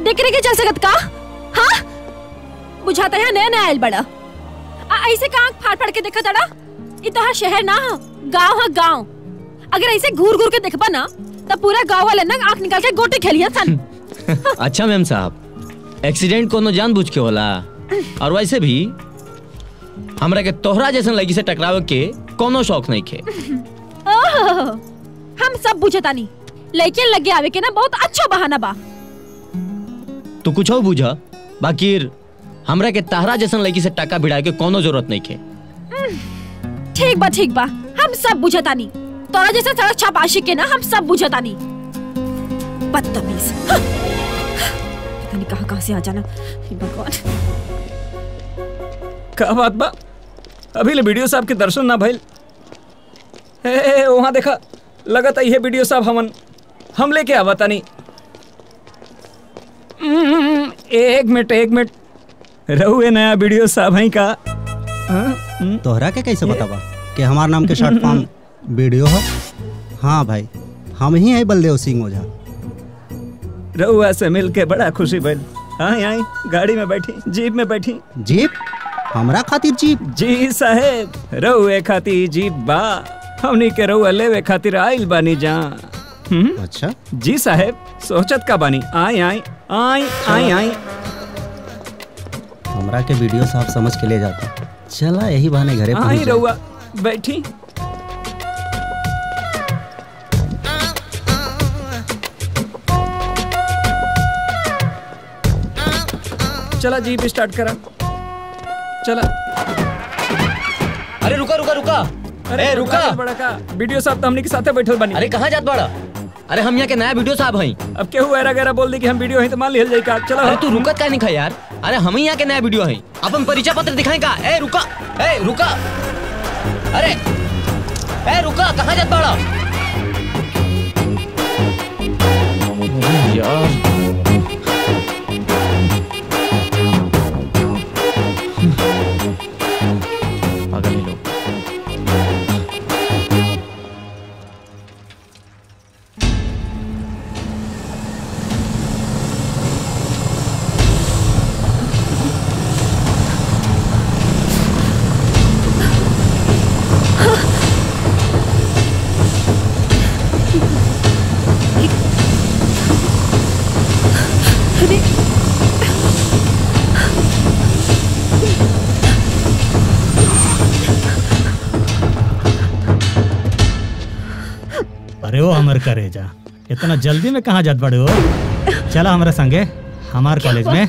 देख के चल सकत का? हाँ बुझाता है नया नया आयल बड़ा ऐसे का आँख फाड़ फाड़ के देखा तड़ा। ये तो शहर ना गाँव है गाँव। अगर ऐसे घूर घूर के देखबा ना तब पूरा गाँव वाले ना आँख निकाल के गोटे खेलिया सन। अच्छा मैम साहब एक्सीडेंट कोनो जानबूझ के होला और वैसे भी हमरा के तोहरा जैसन लड़की से टकरावे के कोनो शौक नहीं खे। हम सब बुझतानी लेकिन लगे आवे के ना बहुत अच्छा बहाना बा। तू कुछ हो बुझा बाकी हमरा के तहरा जैसन लड़की से टका भिड़ा के कोनो जरूरत नहीं खे। ठीक बा हम सब बुझतानी। तोरा जैसे सड़क छाप आशिक के ना हम सब बुझतानी। बदतमीज पता नहीं कहां से आ जाना। भगवान क्या बात बा अभी ले वीडियो साहब के दर्शन ना भइल। वहां देखा लगता ये वीडियो साहब हम लेके आवतानी। एक मिनट रहुए नया वीडियो साहब है का? तोहरा के कैसे बतावा कि हमार नाम के शॉर्ट फॉर्म वीडियो है? हाँ भाई हम ही है बलदेव सिंह ओझा। रहुआ से मिल के बड़ा खुशी भइल। आई गाड़ी में बैठी जीप में बैठी। जीप? हमरा खातिर जीप? जी साहेब रहुए खातिर जीप बा। हमनी के रहुआ लेवे खातिर आइल बानी जा। अच्छा जी साहेब सोचत का बानी। आई हमरा के वीडियो साहब समझ के ले जाता। चला यही बहाने घरे पहुंच जाए। रहुआ बैठी। चला जीप स्टार्ट करा। चला। अरे रुका अरे रुका बड़ा का वीडियो साहब तो हमनी के साथे बैठल बानी। अरे कहाँ जात बड़ा? अरे हम यहाँ के नया वीडियो साहब हैं। अब केहू ऐरा बोल दी कि हम वीडियो हैं तो मान लिहल जाई का। चलो अरे तू रुकत का नहीं खा यार। अरे हम ही यहाँ के नया वीडियो हैं। अपन परिचय पत्र दिखाएं का? ए रुका अरे रुका कहाँ जात बड़ा यार? पागल लोग। अरे वो हमर करेजा इतना जल्दी में कहाँ जात बड़े हो? चला हमारे संगे हमार कॉलेज में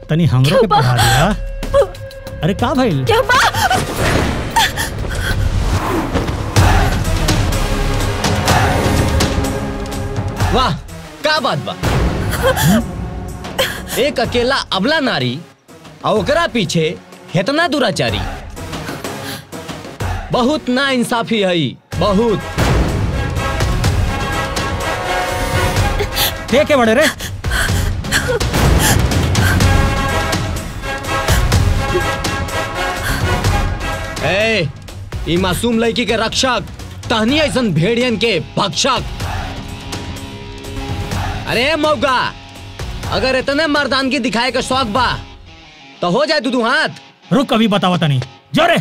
तनी हमरो के पढ़ा दिया। अरे का भइल? वाह का बात बा। एक अकेला अबला नारी और ओकरा पीछे इतना दुराचारी। बहुत ना इंसाफी है बहुत। ठीक है बड़े रे। ई मासूम लड़की के रक्षक तहनी ऐसन भेड़ियन के भक्षक। अरे मौका अगर इतने मर्दानगी दिखाए का शौक बा तो हो जाए दू हाथ। रुक अभी बतावा तनी जोरे।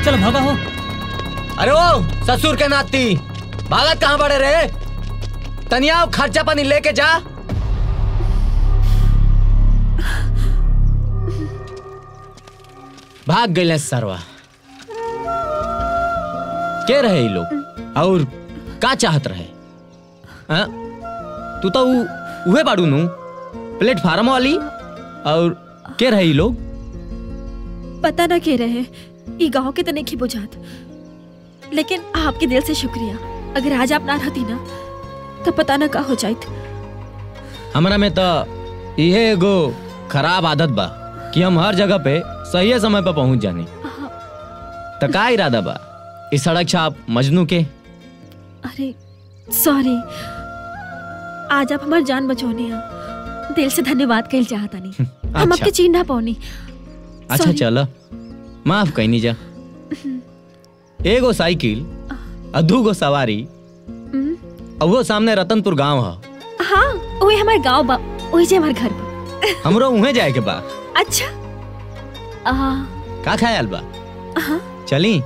चलो भागा हो। अरे वो ससुर के नाती भागत कहाँ बड़े रे? तनिया खर्चा पानी लेके जा। भाग गए सरवा। के रहे ये लोग और का चाहत रहे? तू तो उहे बाड़ू नु प्लेटफार्म वाली। और के रहे ये लोग? पता ना के रहे, ई गांव के तने की बुझात, लेकिन आपके दिल से शुक्रिया। अगर आज आप ना रहती ना तो पता ना का हो जाइत। हमरा में तो यह एगो खराब आदत बा कि हम हर जगह पे सही समय पे पहुंच जाने। तो का इरादा बा इस सड़क छाप मजनू के? अरे सॉरी, आज आप हमारी जान बचौनी है, दिल से धन्यवाद कहल चाहता नहीं। हम आपके चीन ना पौनी। अच्छा चलो माफ कहनी जा। एगो साइकिल और 2 गो सवारी और वो सामने रतनपुर गांव है। हाँ वही हमारे गांव बा, वही जे हमारे घर बा। हमरो उहे जाए के बा। अच्छा का ख्याल बा? चली?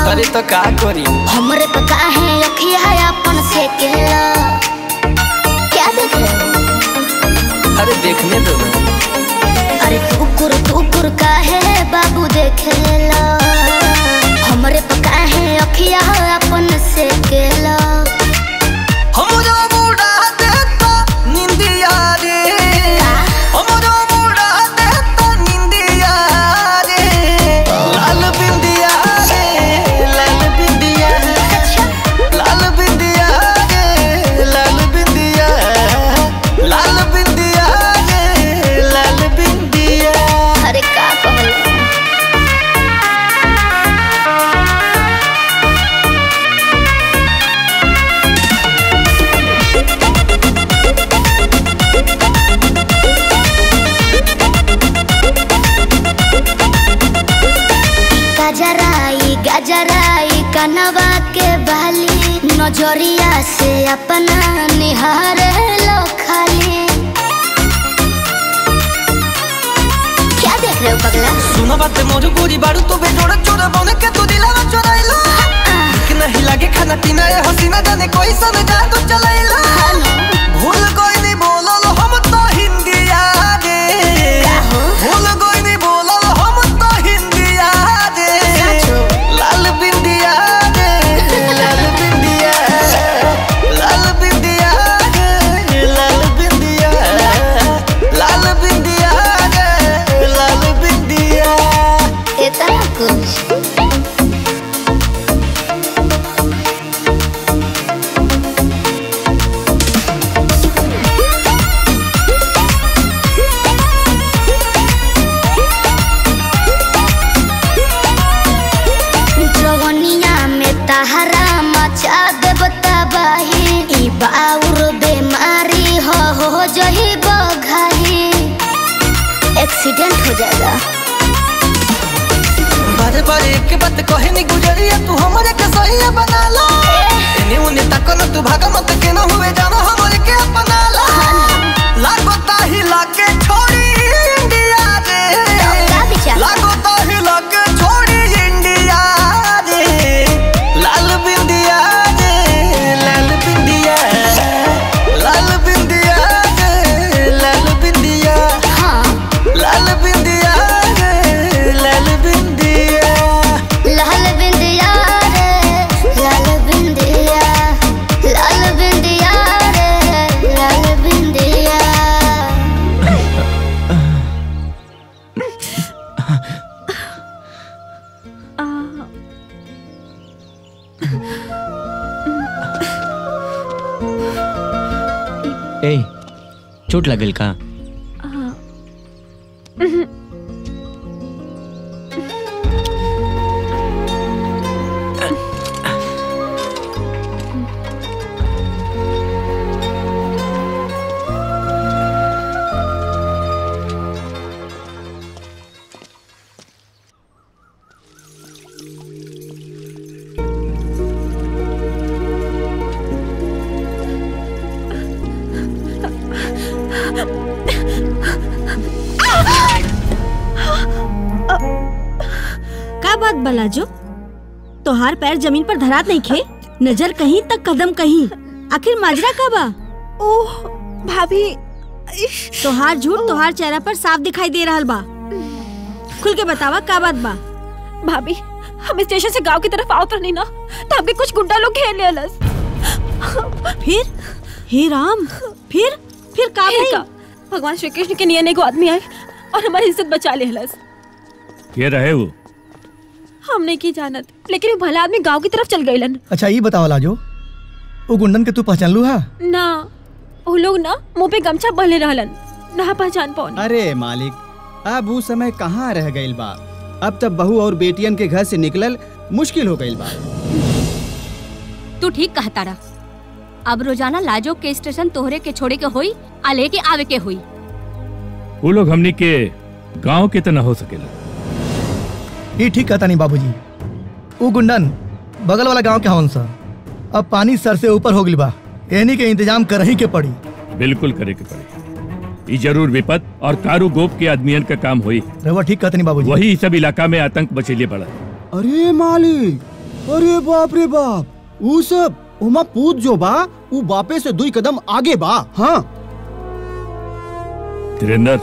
अरे तो का करी हमरे पे काहे अखिया अपन से केला? क्या देख रहे हो? अरे देखने दो। अरे टुकुर काहे बाबू देखेला? हमरे पे काहे अखिया अपन से केला? हमरो बूढ़ा देता निंदिया रे, हमरो बूढ़ा देता निंदिया रे। लाल बिंदिया रे, लाल बिंदिया, लाल बिंदिया रे, लाल बिंदिया, लाल बिंदिया रे, लाल बिंदिया। अरे का कहल? गजराई कनवा के बाली, नजरिया से अपना निहारे लो खाली। क्या देख रहे हो पगला? सुनो बात मोर गोरी बारू तो बेजोड़ चोर बन के तू दिलावा चोराइलो। कि नहीं लागे खाना पीना ये हसीना जाने कोई सन जादू चलाइलो। भूल कोई नहीं बोलल हम तो हिंदिया रे, भूल कोई नहीं बोलल हम तो हिंदिया रे। लाल बिंदिया रे, लाल बिंदिया, लाल बिंदिया रे, लाल बिंदिया, लाल बिंदिया रे, लाल बिंदिया। इतना कुछ? जवनिया में तहरा मचा देब तबाही, ई बाउर बीमारी हो जही बघाही, एक्सीडेंट हो जाएगा। बारे बारे एक बात कहे नहीं गुजरिया, तू हमारे के सही बना लो। इन्हें उन्हें तक न तू भागा मत के न हुए जाना हमारे के अपना लो। लागो ताही लाके छोड़ी इंडिया रे, लागो ताही लाके छोड़ी इंडिया रे। लाल बिंदिया रे, लाल बिंदिया, लाल बिंदिया रे, लाल बिंदिया, लाल बिंदिया रे, लाल बिंदिया, लाल बिंदिया रे, लाल बिंदिया, लाल बिंदिया रे, लाल बिंदिया। ए चोट लगल का? का बात बलाजो, तोहार पैर जमीन पर धरात नहीं खे, नजर कहीं तक कदम कहीं, आखिर माजरा का बा? ओह भाभी, तोहार झूठ तोहार चेहरा पर साफ दिखाई दे रहल बा। खुल के बतावा का बात बा? भाभी हम स्टेशन से गांव की तरफ आवत रहनी ना, तो हमके कुछ गुंडा लोग घेर लेलस। फिर हे राम, फिर का फिर का भगवान श्री कृष्ण के नियन एगो आदमी आए और हमारी इज्जत बचा लेलस। ये रहे वो? हम नहीं की जानत, लेकिन वो भला आदमी गांव की तरफ चल गईलन। अच्छा ये बताओ लाजो, वो गुंडन के तू पहचान लू? हा ना, वो लोग ना मुंह पे गमछा बंधले रहलन, ना पहचान पाऊन। अरे मालिक, अब वो समय कहाँ रह गइल बा। अब तब बहू और बेटियन के घर से निकलल मुश्किल हो गइल बा। तू ठीक कहता रहा। अब रोजाना लाजो के स्टेशन तोहरे के छोड़े के होई, आ लेके आवे के हुई। वो लोग हमनी के गांव के तना हो सकेला। ये ठीक कहता नहीं बाबूजी, वो गुंडन बगल वाला गांव के हवन सा। अब पानी सर से ऊपर हो गइल बा, एनी के इंतजाम करही के पड़ी। बिल्कुल करे के पड़ी। ये जरूर विपत और कारू गोप के आदमियन का काम होई। रवा ठीक कहता नहीं बाबूजी। वही सब इलाका में आतंक बचेले पड़ा। अरे मालिक, अरे बाप रे बाप, वो सब उमा पूत जो बा, वो बापे से 2 कदम आगे बा। हाँ धीरेन्द्र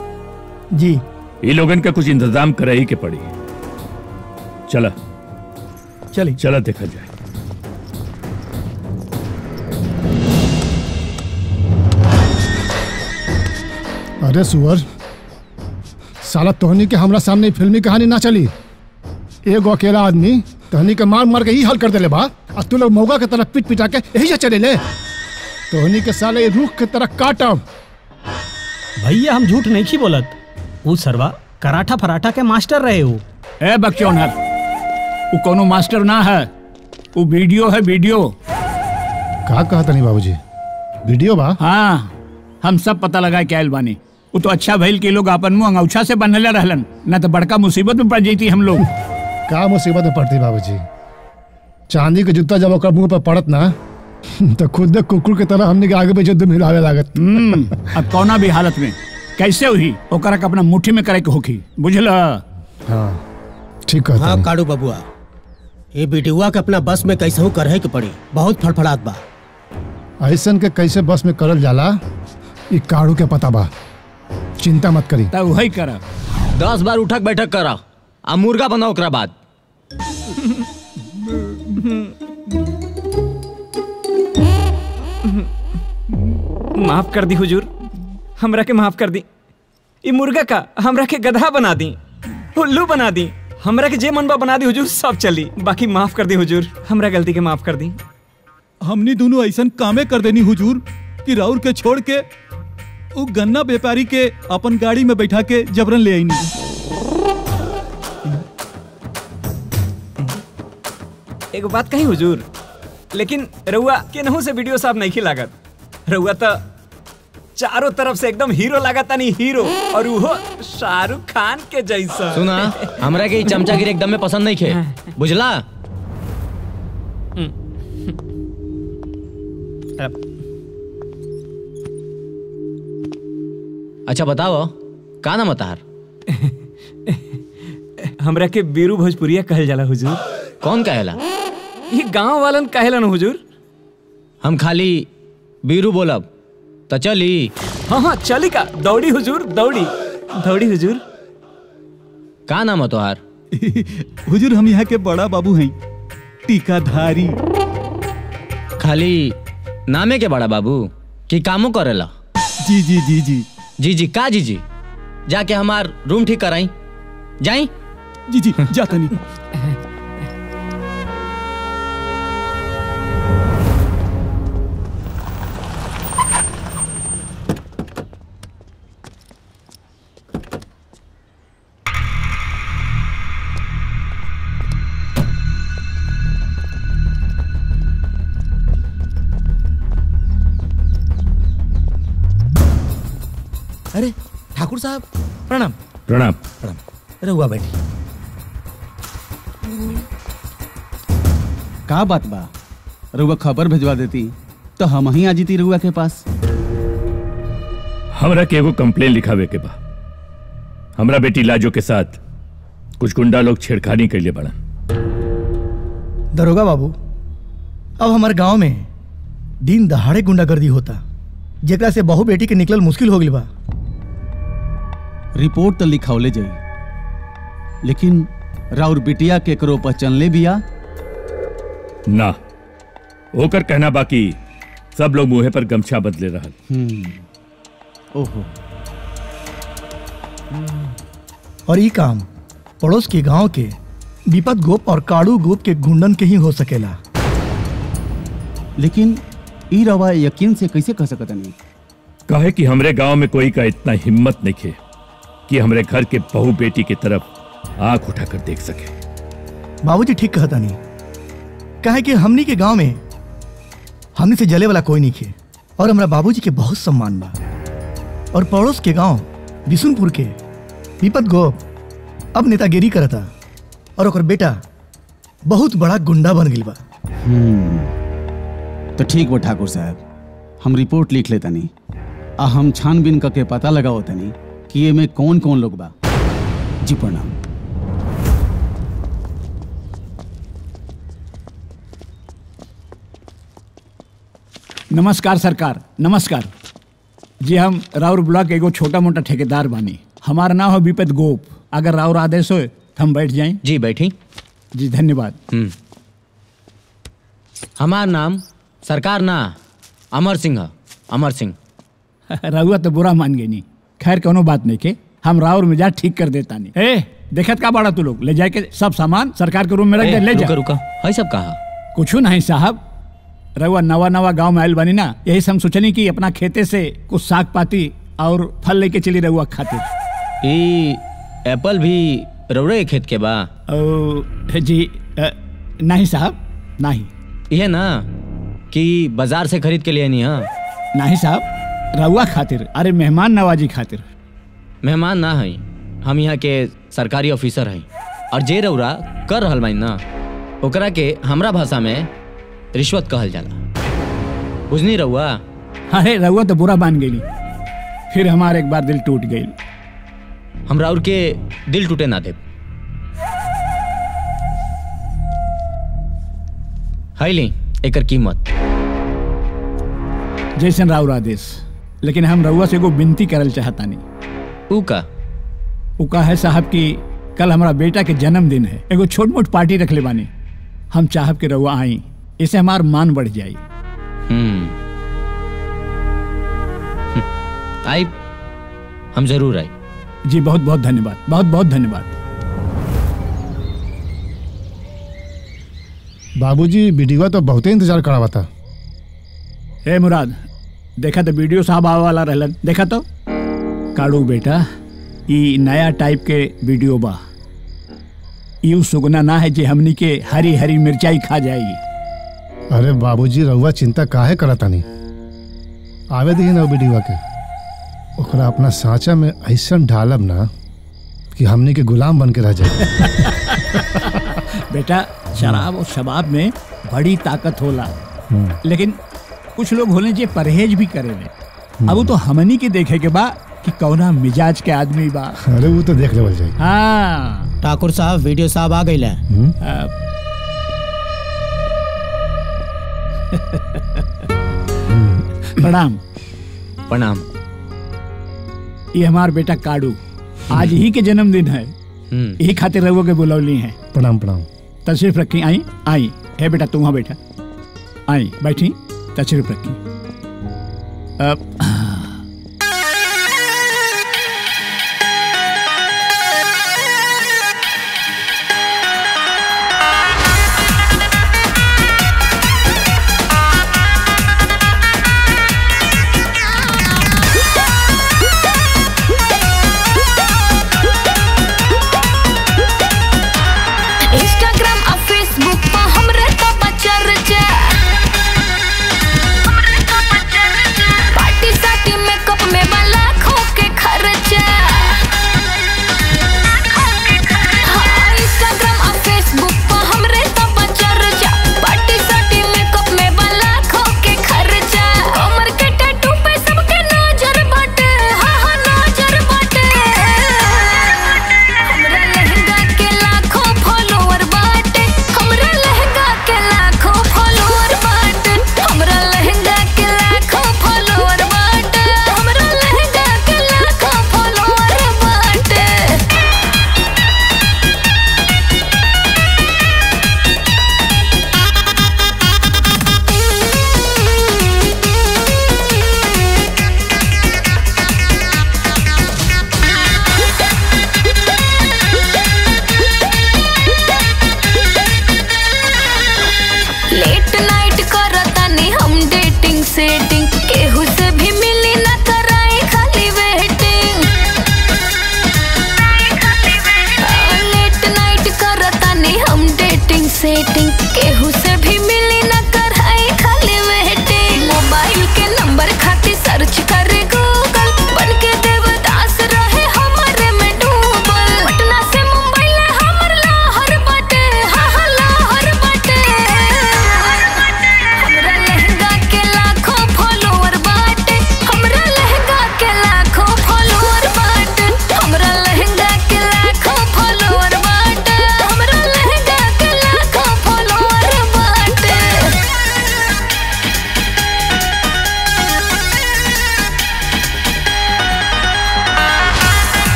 जी, ये लोगन का कुछ इंतजाम करे ही के पड़ी। चला चला देखा जाए। अरे सुअर साला, तोहनी के हमरा सामने फिल्मी कहानी ना चली। एगो अकेला आदमी तोहनी के मार मार के ही हल कर देले बा, और तू लोग मौगा के तरह पिट पिटा के यही से चले ले। तोहनी के साले रूख के तरह काटब। भैया हम झूठ नहीं की बोलत, वो सरवा कराठा फराठा के मास्टर रहे हो। ए बकचोनहर, वो कोनो मास्टर ना है, वो वीडियो है, वीडियो। का कहता नहीं बाबूजी, वीडियो बा? हाँ, हम सब पता लगा के आयल बानी। वो तो अच्छा भइल के लोग अपन मुंह अंगूछा से बंधले रहलन, ना तो बड़का मुसीबत में पड़ जाती हम लोग। का मुसीबत में पड़ती बाबूजी? चांदी के जूता जब ओकर मुंह पर पड़त ना, तो खुद कुकुर की तरह हमने के आगे पीछे दुम हिलावे लागत। अब कौना भी हालत में कैसे हुई ओकरा के अपना मुट्ठी में करे के होखी, बुझला? हाँ ठीक कहता। हाँ काड़ू बबुआ, ये वीडियोआ के अपना बस में कैसे हो करे के पड़ी, बहुत फड़फड़ात बा। ऐसन के कैसे बस में करल जाला, ये काड़ू के पता बा। चिंता मत करी, तब वही करा। 10 बार उठक बैठक करा, आ मुर्गा बनाओ ओकरा बाद। माफ कर दी हुजूर, हमरा के माफ कर दी। ये मुर्गा का हमरा के गधा बना दी, उल्लू बना दी, हमरा के जे मनबा बना दी हुजूर, सब चली। बाकी माफ कर दी हुजूर, हमरा गलती के माफ कर दी। हमनी दोनों ऐसा कामे कर देनी हुजूर कि राउर के छोड़ के वो गन्ना व्यापारी के अपन गाड़ी में बैठा के जबरन ले आईनी। एक बात कही हुजूर, लेकिन रउआ के नहु से वीडियो साहब नहीं लागत। रउआ तो चारों तरफ से एकदम हीरो लागत, नहीं हीरो, और वो शाहरुख खान के जैसा। सुना, हमरा के चमचागिरी एकदम में पसंद नहीं खे, बुझला? अच्छा बताओ, का नाम तार? हमरा के बीरू भोजपुरिया कहल जाला हुजूर। कौन कहेला? ये गांव वालन कहेला ना हुजूर। हम खाली बीरू बोलब तो चली? हाँ हाँ चली का, दौड़ी हुजूर, दौड़ी दौड़ी हुजूर। का नाम है तोहार? हुजूर हम यहाँ के बड़ा बाबू हैं, टीकाधारी। खाली नामे के बड़ा बाबू की कामों करेला? जी जी जी जी जी जी का जी जी? जाके हमार रूम ठीक कराई जाई। जी जी जाता नहीं। अरे ठाकुर साहब प्रणाम। प्रणाम। प्रणाम। रहुआ बैठी। का बात बा? रहुआ खबर भेजवा देती तो हम ही आ जीती रहुआ के पास। हमरा के एगो कंप्लेन लिखावे के बा। हमरा बेटी लाजो के साथ कुछ गुंडा लोग छेड़खानी के लिए बढ़ा। दरोगा बाबू, अब हमारे गांव में दिन दहाड़े गुंडागर्दी होता, जेकरा से बहू बेटी के निकलल मुश्किल हो गई बा। रिपोर्ट तो लिखावले जाई, लेकिन राउर बिटिया केकरो पहचानले बिया ना। ओकर कहना बाकी सब लोग मुँहे पर गमछा बदले रहल। ओहो। और ये काम पड़ोस के गांव के विपत गोप और काड़ू गोप के गुंडन के ही हो सकेला। लेकिन ई रवा यकीन से कैसे कह सकत नहीं? कहे कि हमरे गांव में कोई का इतना हिम्मत नहीं खे कि हमरे घर के बहू बेटी की तरफ आंख उठाकर देख सके। बाबूजी ठीक कहता नहीं, कहे कि हमनी के गांव में हमनी से जले वाला कोई नहीं खे और हमरा बाबूजी के बहुत सम्मान बा। और पड़ोस के गांव बिशुनपुर के विपत गोप अब नेतागिरी करता और ओकर बेटा बहुत बड़ा गुंडा बन गई बा। तो ठीक बा ठाकुर साहब, हम रिपोर्ट लिख लेता नहीं, आ हम छानबीन करके पता लगाओ तनी कि ये में कौन कौन लोग बा। जी प्रणाम। नमस्कार सरकार, नमस्कार जी। हम राउर ब्लॉक एगो छोटा मोटा ठेकेदार बानी। हमारा नाम है विपत गोप। अगर राउर आदेश हो तो हम बैठ जाएं। जी बैठी। जी धन्यवाद। हमार नाम सरकार ना अमर सिंह है, अमर सिंह। रहुआ तो बुरा मान गई नहीं। खैर कोनो बात नहीं के, हम राउर मिजाज ठीक कर देता नहीं। ए देखत का बाड़ा तू लोग, ले जाके सब सामान सरकार के रूम में रख दे। ले जा। रुका है सब कहा कुछ नहीं साहब, रहुआ नवा नवा गांव में आयल बनी ना, यही से हम सोचनी कि अपना खेते से कुछ साग पाती और फल लेके चली रहुआ खातिर। एप्पल भी रउड़े खेत के बा? जी नहीं साहब, नहीं। ये ना कि बाजार से खरीद के लिए नहीं? हाँ नहीं साहब, रहुआ खातिर, अरे मेहमान नवाजी खातिर। मेहमान ना है, हम यहाँ के सरकारी ऑफिसर हैं और जे रउरा कर रहल बानी ना, ओकरा के हमरा भाषा में रिश्वत कहल जाला। बुझनी रहुआ? अरे रहुआ तो बुरा मान गई, फिर हमारे एक बार दिल टूट गई। हम राउर के दिल टूटे ना दे। हाई ली एकर कीमत। जैसन राउर आदेश, लेकिन हम रहुआ से एगो विनती करल चाहता नहीं। उका है साहब कि कल हमारा बेटा के जन्मदिन है, एगो छोट मोट पार्टी रख ले बानी। हम चाहब के रहुआ आई, इससे हमार मान बढ़ जाए। आई, हम जरूर आई। जी बहुत बहुत धन्यवाद, बहुत बहुत धन्यवाद। बाबूजी वीडियो तो बहुत इंतजार करावा था। ए मुराद, देखा तो वीडियो साहब आवा वाला रहलन, देखा तो काड़ू बेटा, ये नया टाइप के वीडियो बा। यू सुगना ना है जे हमनी के हरी हरी मिर्चाई खा जाएगी। अरे बाबूजी रहुआ चिंता काहे करता नहीं, आवे दी ना वीडियो के, ओकरा अपना सांचा में ऐसा ढालब ना कि हमनी के गुलाम बन के रह जाए। बेटा शराब और शबाब में बड़ी ताकत होला, लेकिन कुछ लोग होने जे परहेज भी करेले। अब तो हमनी के देखे के बा कि कौना मिजाज के आदमी बा। अरे वो तो देख लेवल जाए। हाँ ठाकुर साहब, वीडियो साहब आ गई। प्रणाम। प्रणाम। ये हमार बेटा काड़ू, आज ही के जन्मदिन है, यही खातिर रहुआ के बुलौली हैं। प्रणाम प्रणाम। तशरीफ रखी। आई आई है बेटा, तू वहाँ बैठा। आई बैठी, तशरीफ रखी। इंस्टाग्राम और फेसबुक पर हमरे तो बचर पार्टी साटी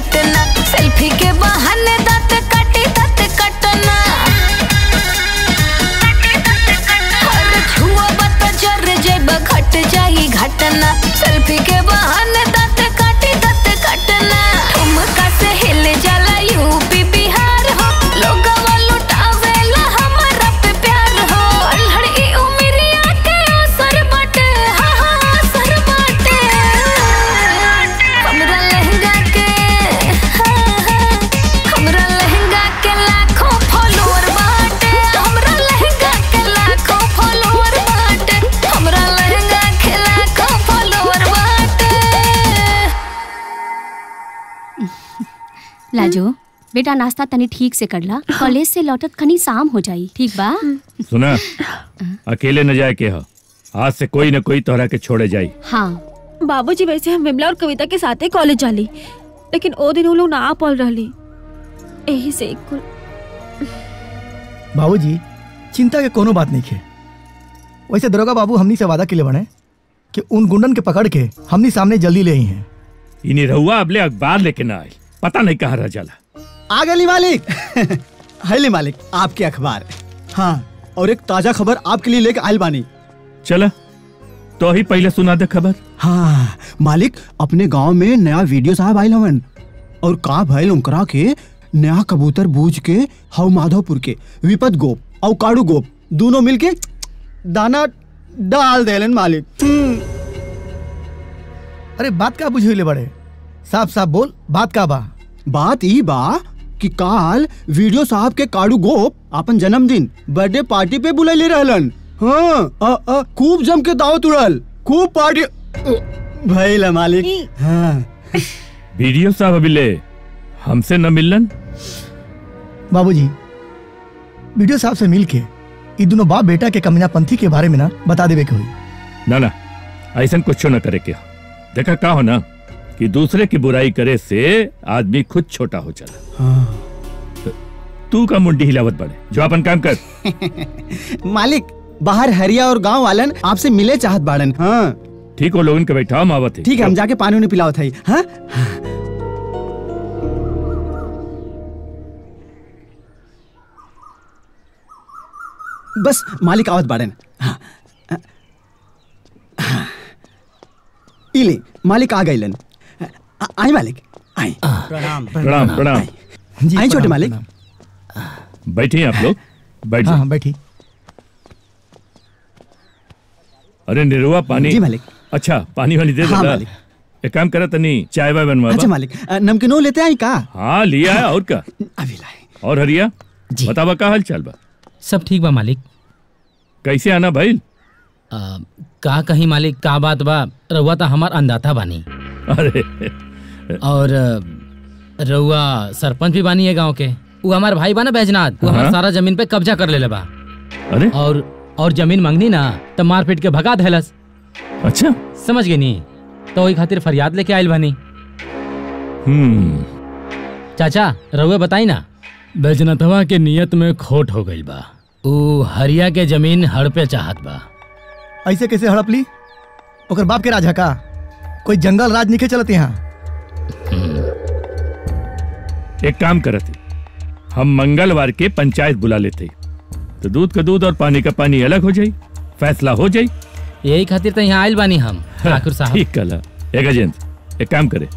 घटना सेल्फी के बहाने दांत काटी दांत कटना और छुआ बत जर जेब घट जाई घटना सेल्फी के बहाने दांत काटी दांत कटना ठुमका से हिले जाला यूपी बिहार हो लोगवा लुटावेला हमरा पे प्यार हो अल्हड़ी उमिरिया के असर बाटे हा हा असर बाटे हमरा लहंगा के हमरा लहंगा के लाखों फॉलोअर बाटे हमरा लहंगा के लाखों फॉलोअर बाटे हमरा लहंगा के लाखों फॉलोअर बाटे। लाजो बेटा नाश्ता तनी ठीक से करला कॉलेज से लौटत खनी शाम हो जाई ठीक बा। सुना अकेले न जाए के हो आज से कोई न कोई तोहरा के छोड़े जाई। हाँ बाबूजी वैसे हम विमला और कविता के साथ कॉलेज जाली लेकिन ओ दिन वो लोग ना आ पाल रहली यही से कुल। बाबूजी चिंता के कोनो बात नहीं है। वैसे दरोगा बाबू हमनी से वादा के लिए बने कि उन गुंडन के पकड़ के हमनी सामने जल्दी ले आई हैं। इन्हीं रहुआ अबले अखबार लेके ना आई पता नहीं कहाँ रह जाला। आ गली मालिक है मालिक आपके अखबार। हाँ और एक ताजा खबर आपके लिए लेके आयल बानी। चला तो ही पहले सुना दे खबर। हाँ मालिक अपने गांव में नया वीडियो साहब आयल हवन और का भइल उनकरा के नया कबूतर बूझ के हव माधवपुर के विपत गोप और काड़ू गोप दोनों मिलके दाना डाल देलन मालिक। अरे बात का बुझे बड़े साफ साफ बोल बात का बा। बात ई बा कि काल वीडियो साहब के काड़ू गोप अपन जन्मदिन बर्थडे पार्टी पे बुलाइले रहलन। हाँ खूब जम के दावत उड़ल खूब पार्टी भइल मालिक। हाँ वीडियो साहब अभी ले हमसे न मिलन। बाबूजी वीडियो साहब से मिल के ये दोनों बाप बेटा के कमीनापंथी के बारे में ना बता देवे के हुई। ना ना ऐसा कुछ न करे के देखा का हो ना कि दूसरे की बुराई करे से आदमी खुद छोटा हो चला। हाँ। तू का मुंडी हिलावत बड़े जो अपन काम कर। मालिक बाहर हरिया और गांव वालन आपसे मिले चाहत बाड़न। हाँ ठीक हो लोगन के बैठाओ मावत है। ठीक है हम जाके पानी उन्हें पिलाओ था। हाँ बस मालिक आवत बाड़न। हाँ इले मालिक आ गइलन। आई मालिक आई। प्रणाम प्रणाम। आई छोटे मालिक बैठिए आप लोग बैठ। हाँ बैठी। अरे निरुआ पानी। जी मालिक। अच्छा पानी वाली दे दे। हाँ मालिक। एक काम करा तनी चाय वाय बनवा। अच्छा मालिक नमकीनो लेते आई का। हाँ लिया है और का अभी लाए। और हरिया बतावा का हाल चाल बा। सब ठीक बा मालिक। कैसे आना भाई। का कहीं मालिक का बात बा रउआ तो हमार अंदाता बानी। अरे और रउआ सरपंच भी बानी है गांव के। वो हमार भाई बा ना बैजनाथ वो हमार सारा जमीन पे कब्जा कर ले बा। अरे और जमीन मांगनी ना तो मार पीट के भगा देलस। अच्छा समझ गई नी तो वही खातिर फरियाद लेके आयल बानी। चाचा रउआ बताई ना बैजनाथवा के नियत में खोट हो गई बा। वो हरिया के जमीन हड़पे चाहत बा। ऐसे कैसे हड़प ली ओकर बाप के राजा का कोई जंगल राज नहीं चलते यहाँ। एक काम करते हम मंगलवार के पंचायत बुला लेते तो दूध का दूध और पानी का पानी अलग हो जाए फैसला हो जाए। यही खातिर तो यहाँ आयल बानी हम ठाकुर साहब। ठीक कला एक अजेंट एक काम करे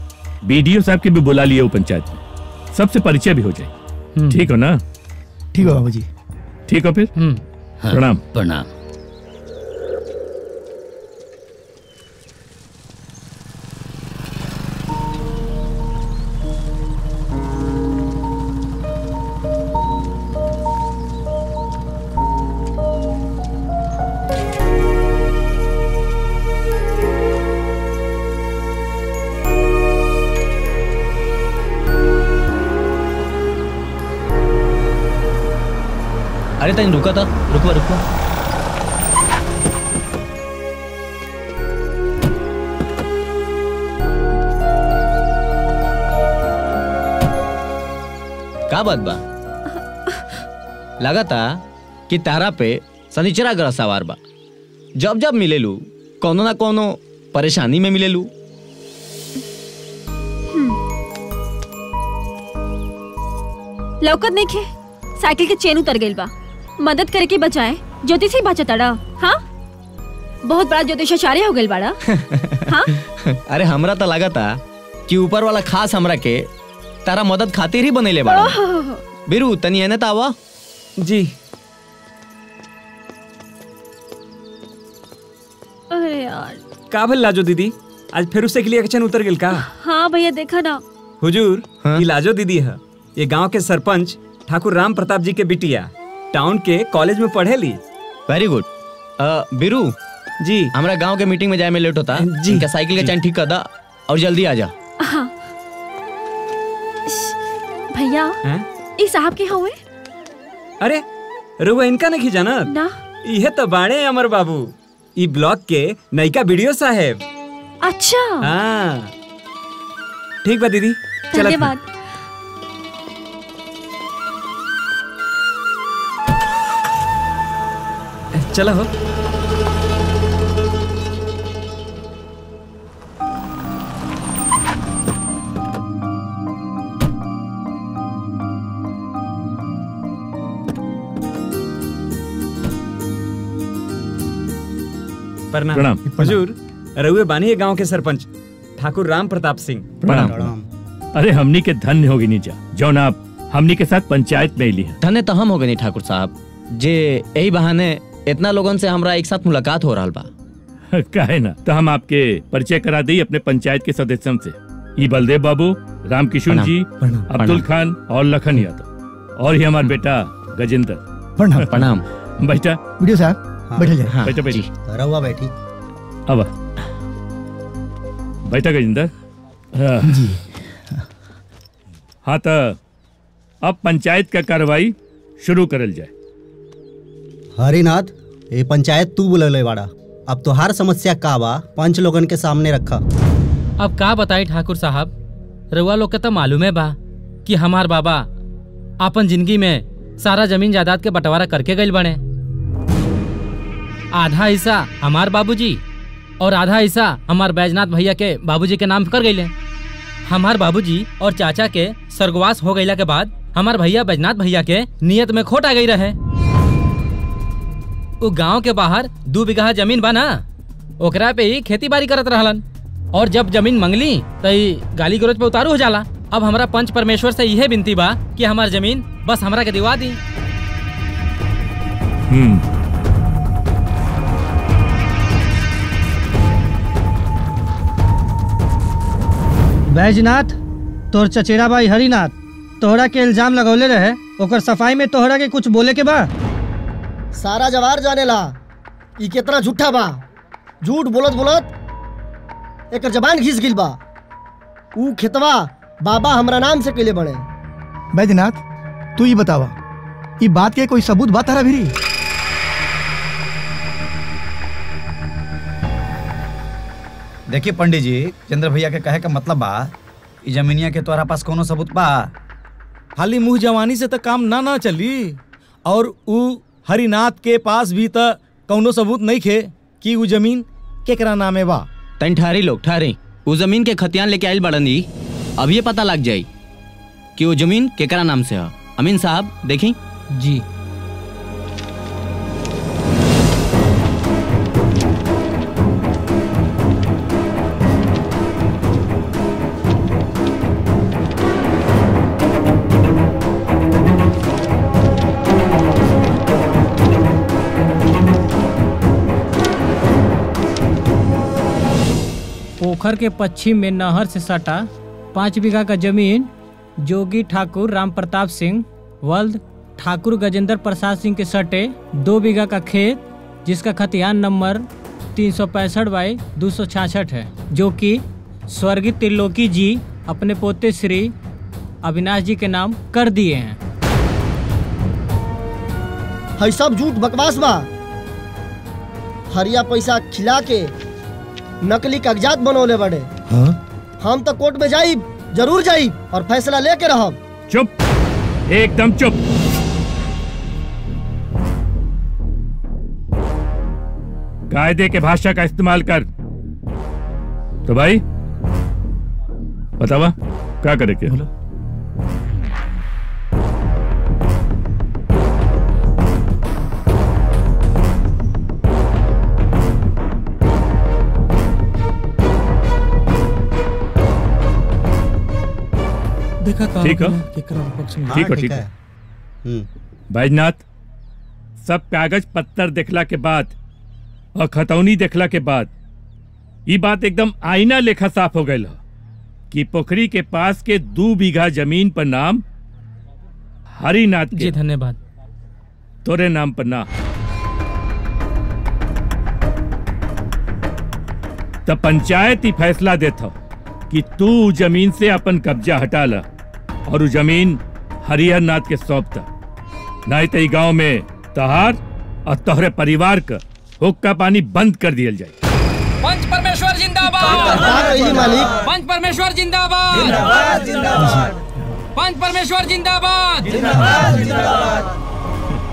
बीडीओ साहब के भी बुला लिए वो पंचायत में सबसे परिचय भी हो जाए। ठीक हो ना। ठीक हो बाबूजी। ठीक हो फिर प्रणाम। प्रणाम। अरे तनी रुका था रुकवा रुकवा। का बात बा लगा था कि तारा पे सनीचरा ग्रह सवार बा। जब जब मिलेलू कोनो ना कोनो परेशानी में मिलेलू। लौकत नहीं खे साइकिल के चेन उतर गइल बा। मदद करे के बजाय ज्योतिष ही बचताड़ा। हाँ बहुत बड़ा ज्योतिषाचार्य हो गइल बाड़ा। हाँ अरे हमरा तो लगा था कि ऊपर वाला खास हमरा के तारा मदद खातिर ही बनैले बाड़ा। बिरु तनी एने तावा। जी। अरे यार का भल लाजो दीदी, आज फिर उससे के लिए चैन उतर गेल का? हाँ भैया देखा ना। हुजूर ये लाजो दीदी है, ये गांव के सरपंच ठाकुर राम प्रताप जी के बिटिया, टाउन के कॉलेज में पढ़े ली। Very good. बिरु जी हमारा गांव के मीटिंग में जाए में लेट होता जी। इनका साइकिल का चैन ठीक कर दा और जल्दी आ जा। हाँ। भैया ये साहब के हुए? अरे रुआ इनका नहीं जाना ना। यह तो बाणे अमर बाबू, ई ब्लॉक के नयिका वीडियो साहेब। अच्छा हाँ ठीक बा दीदी, धन्यवाद। चला हो। प्रणाम। हुजूर रउए बानी गांव के सरपंच ठाकुर राम प्रताप सिंह। प्रणाम। अरे हमनी के धन्य होगी नीचा जो ना हमनी के साथ पंचायत में ली है। धन्य तो हम हो गए ठाकुर साहब जे यही बहाने इतना लोगों से हमरा एक साथ मुलाकात हो रहा बा। काहे ना, तो हम आपके परिचय करा दी अपने पंचायत के सदस्यों से। ये बलदेव बाबू, रामकिशोर जी, अब्दुल खान और लखन यादव, और ये हमारा बेटा गजेंद्र। प्रणाम। प्रणाम। बेटा वीडियो साहब बैठे जाए। बेटा बैठी। रहुआ बैठी। अब बैठा गजेंद्र जी। हाँ तो अब पंचायत का कार्रवाई शुरू करल जाए। हरिनाथ ये पंचायत तू बुलले बाड़ा, अब तोहार समस्या का बा पंच लोगन के सामने रखा। अब का बताई ठाकुर साहब, रउआ लोग के तो मालूम है बा कि हमार बाबा अपन जिंदगी में सारा जमीन जायदाद के बंटवारा करके गइल बने। आधा हिस्सा हमार बाबूजी और आधा हिस्सा हमार बैजनाथ भैया के बाबूजी के नाम कर गइले। हमार बाबूजी और चाचा के स्वर्गवास हो गइला के बाद हमार भैया बैजनाथ भैया के नियत में खोट आ गई रहे। वो गांव के बाहर 2 बीघा जमीन बना, ओकरा पे ही खेती बाड़ी करत रहलन, और जब जमीन मंगली तो गाली गलौज पे उतारू हो जाला। अब हमारा पंच परमेश्वर से यह विनती बा कि हमार जमीन बस हमरा के दिवा दी। बैजनाथ तोहर चचेरा भाई हरिनाथ तोहरा के इल्जाम लगौले रहे, ओकर सफाई में तोहरा के कुछ बोले के बा? सारा जवार जानेला ई कितना झूठा बा। झूठ बोलत बोलत एकर जबान घिस गिल बा। ऊ खेतवा बाबा हमरा नाम से केले बने। बैजनाथ तू ये बतावा, ये बात के कोई सबूत बा तारा भिरी? देखिए पंडित जी, चंद्र भैया के कहे का मतलब बा ई जमीनिया के तोहरा पास कोनो सबूत बा? खाली मुंह जवानी से तो काम ना चली, और ऊ हरिनाथ के पास भी तो कौनो सबूत नहीं खे कि ऊ जमीन केकरा नामे बा। तन ठारी लोग ठारे ऊ जमीन के खतियान लेके आइल बड़नी, अब ये पता लग जाई कि वो जमीन केकरा नाम से है। अमीन साहब देखी। जी। पोखर के पश्चिम में नहर से सटा 5 बीघा का जमीन जोगी ठाकुर राम प्रताप सिंह वल्द ठाकुर गजेंद्र प्रसाद सिंह के सटे 2 बीघा का खेत जिसका खतियान नंबर 365/266 है, जो कि स्वर्गीय त्रिलोकी जी अपने पोते श्री अविनाश जी के नाम कर दिए हैं। है सब झूठ बकवास बा। हरिया पैसा खिला के नकली कागजात बनौले बड़े। हम तो कोर्ट में जाइब, जरूर जाइब और फैसला लेके रहब। चुप, एकदम चुप। कायदे के भाषा का इस्तेमाल कर। तो भाई बतावा क्या करे के? देखा का ठीक है केकरा पक्ष में ठीक है ठीक है बैजनाथ, सब कागज पत्तर देखला के बाद और खतौनी देखला के बाद ये बात एकदम आईना लेखा साफ हो गई कि पोखरी के पास के 2 बीघा जमीन पर नाम हरिनाथ के जी धन्यवाद तोरे नाम पर ना। तब पंचायत ही फैसला देता कि तू जमीन से अपन कब्जा हटा ला और जमीन हरिहर नाथ के सौंपता, नहीं तो गांव में तहार और तोहरे परिवार का हुक्का पानी बंद कर दिया जाए। पंच परमेश्वर जिंदाबाद, पंच परमेश्वर जिंदाबाद, पंच परमेश्वर जिंदाबाद।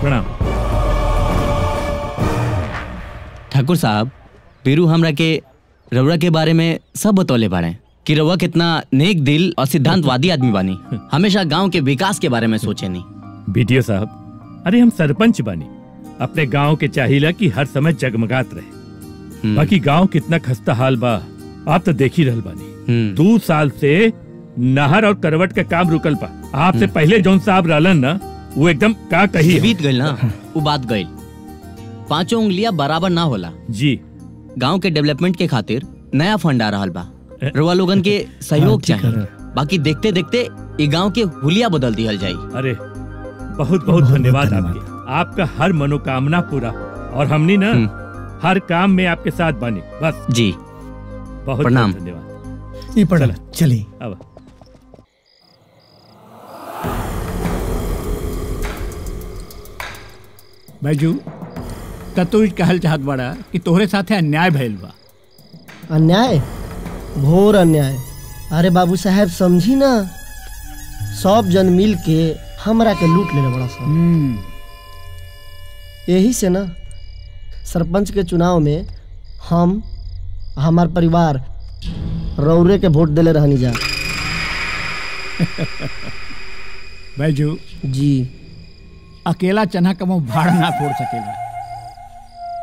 प्रणाम। ठाकुर साहब, पीरू हमरा के रउरा के बारे में सब बतौले बाड़े कि रउआ कितना नेक दिल और सिद्धांतवादी आदमी बानी, हमेशा गांव के विकास के बारे में सोचे नहीं। बीडीओ साहब, अरे हम सरपंच बानी, अपने गांव के चाहिला कि हर समय जगमगात रहे। बाकी गांव कितना खस्ता हाल बा आप तो देख ही रहल बानी। 2 साल से नहर और करवट का काम रुकल बा। आपसे पहले जौन साहब रहलन ना, वो एकदम का कही बीत गई ना, वो बात गई। 5 उंगलियां बराबर ना होला जी। गांव के डेवलपमेंट के खातिर नया फंड आ रहा बा, रउआ लोगन के सहयोग चाहिए। बाकी देखते देखते ये गांव के हुलिया बदल दिहल जाई। अरे बहुत बहुत धन्यवाद आपके, आपका हर मनोकामना पूरा, और हमनी ना हर काम में आपके साथ बने बस जी। बहुत प्रणाम। धन्यवाद। ये पढ़ चली। अब बैजू तू कहल चाहत बड़ा कि तोहरे साथे अन्याय भइल बा। अन्याय? घोर अन्याय। अरे बाबू साहब समझी ना, सब जन मिल के हमरा के लूट लेने बड़ा सा। यही से ना सरपंच के चुनाव में हम हमार परिवार रौरे के वोट देले रहनी जा। बैजू जी, अकेला चना का मुंह भाड़ ना फोड़ सकेला।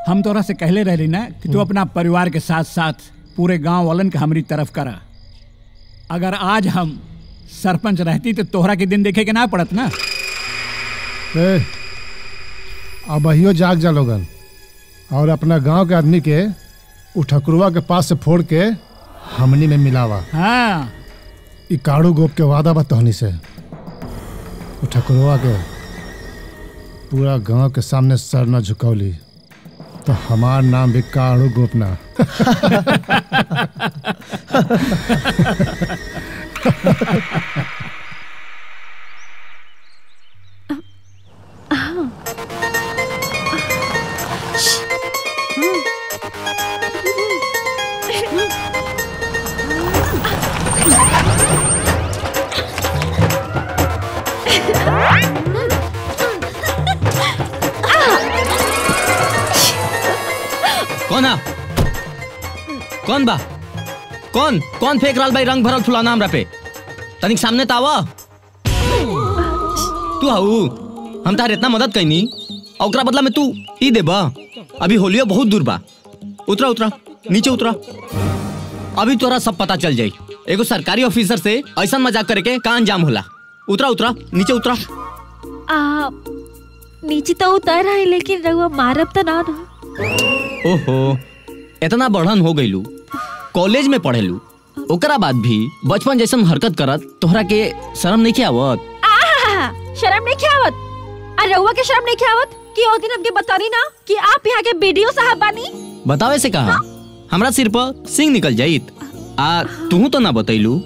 हम तोरा से कहले रही ना कि तू अपना परिवार के साथ साथ पूरे गांव वालन के हमारी तरफ करा। अगर आज हम सरपंच रहती तो तोहरा के दिन देखे के ना पड़त ना। अब अहियो जाग जा लोगन, और अपना गांव के आदमी के ठकुरवा के पास से फोड़ के हमनी में मिलावा। हाँ, ई काड़ू गोप के वादा बा तहनी से। ठकुरवा के पूरा गांव के सामने सर न झुकौली तो हमार नाम भी काड़ू गोप ना। कौन है? कौन बा? कौन कौन फेंक रहा भाई रंग भरल फुलाना हमरा पे? तनिक सामने तावा। तू हाउ, हम तार इतना मदद कैनी और ओकरा बदला में तू ई देबा? अभी होलियो बहुत दूर बा। उतरा उतरा, नीचे उतरा, अभी तोरा सब पता चल जाई। एगो सरकारी ऑफिसर से ऐसा मजाक करे के का अंजाम होला। उतरा उतरा, नीचे उतरा। नीचे तो उतर है, लेकिन रउआ मारब तो ना ना। ओहो, इतना बढ़न हो गईलू, कॉलेज में पढ़ेलू, ओकरा बाद भी बचपन जैसन हरकत करत तोहरा के शर्म नहीं क्या आवत? शर्म नहीं क्या आवत? रउआ के शर्म नहीं क्या आवत कि ओ दिन हमके बतानी ना कि आप यहाँ के बीडीओ साहब बानी? बतावे से कहा हमरा सिर पर सिंह निकल जाइत। तू तो ना बतैलू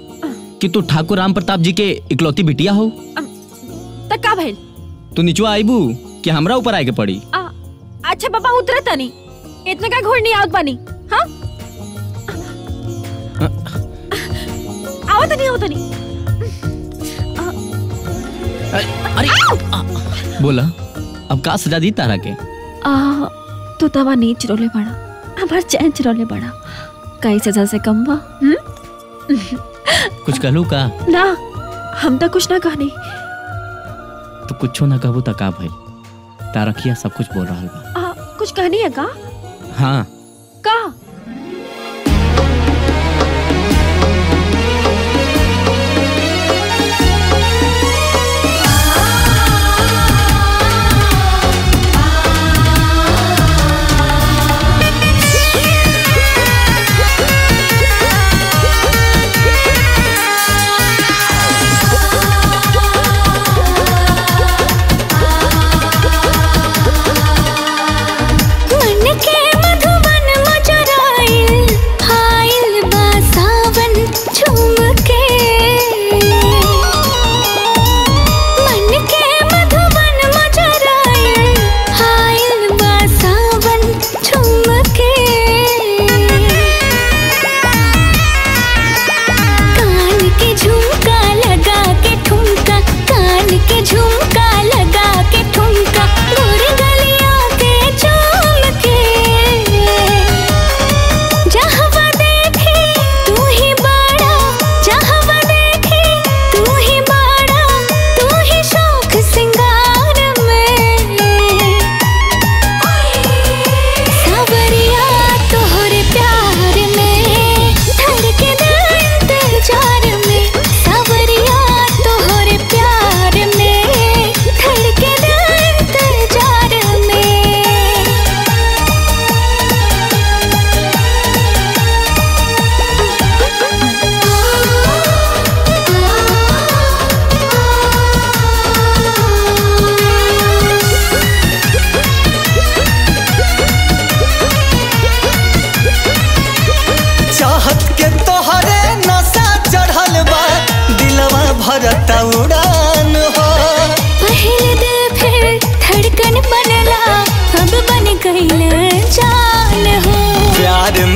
कि तू ठाकुर राम प्रताप जी के इकलौती बिटिया हो। तक का भइल? तू नीचवा आईबू कि हमरा ऊपर आए के पड़ी? अच्छा बाबा उतरे तनी, इतना का घोड़ नहीं आवत बानी? हाँ आवत नहीं, आवत नहीं। अरे बोला, अब का सजा दी तारा के? तू तवा नीच रोले बड़ा, हमार चैन चरोले बड़ा, कई सजा से कम बा। कुछ कहलू का? ना, हम तो कुछ ना कहनी। तो कुछ ना कहबू तो का भाई? तारखिया सब कुछ बोल रहा बा। कुछ कहनी है का? हाँ का?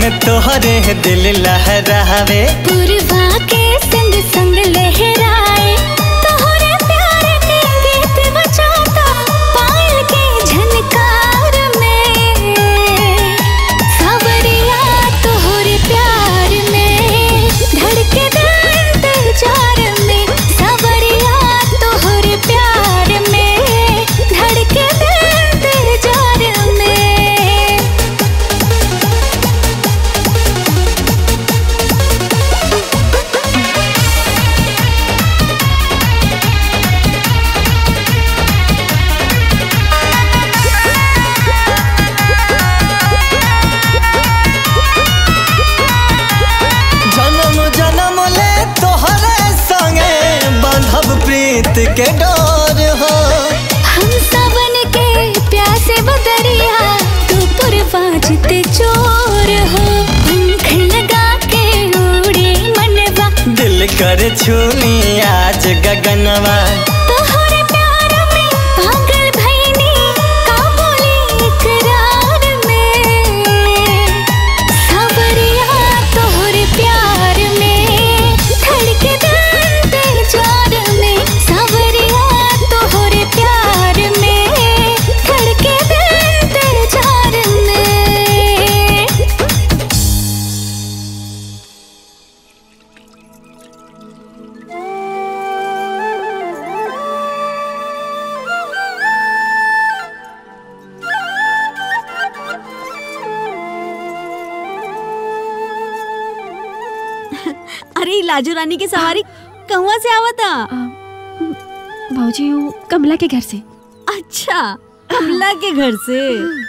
में तोहरे दिल लहरावे पूर्वा के संग संग लहराए तोहरे प्यार के गीत बजाता पायल के झनकार में सावरिया तोहरे प्यार में धड़के दिल इंतजार में सावरिया तोहरे प्यार में धड़के दिल इंतजार में। जन्म जन्म ले तोहरे संगे बांधब प्रीत के डोर हो हम सावन के प्यासे बदरिया तू पुरवाजते चोर हो पंख लगा के उड़े मनवा दिल कर छूनी आज गगनवा तोहरे प्यार में पागल भईनी का बोले इकरार में सावरिया तोहरे प्यार में धड़के दिल इंतजार में सावरिया तोहरे प्यार में धड़के दिल इंतजार में। अरे लाजू रानी की सवारी कहाँ से आवता? भाजी कमला के घर से। अच्छा कमला के घर से।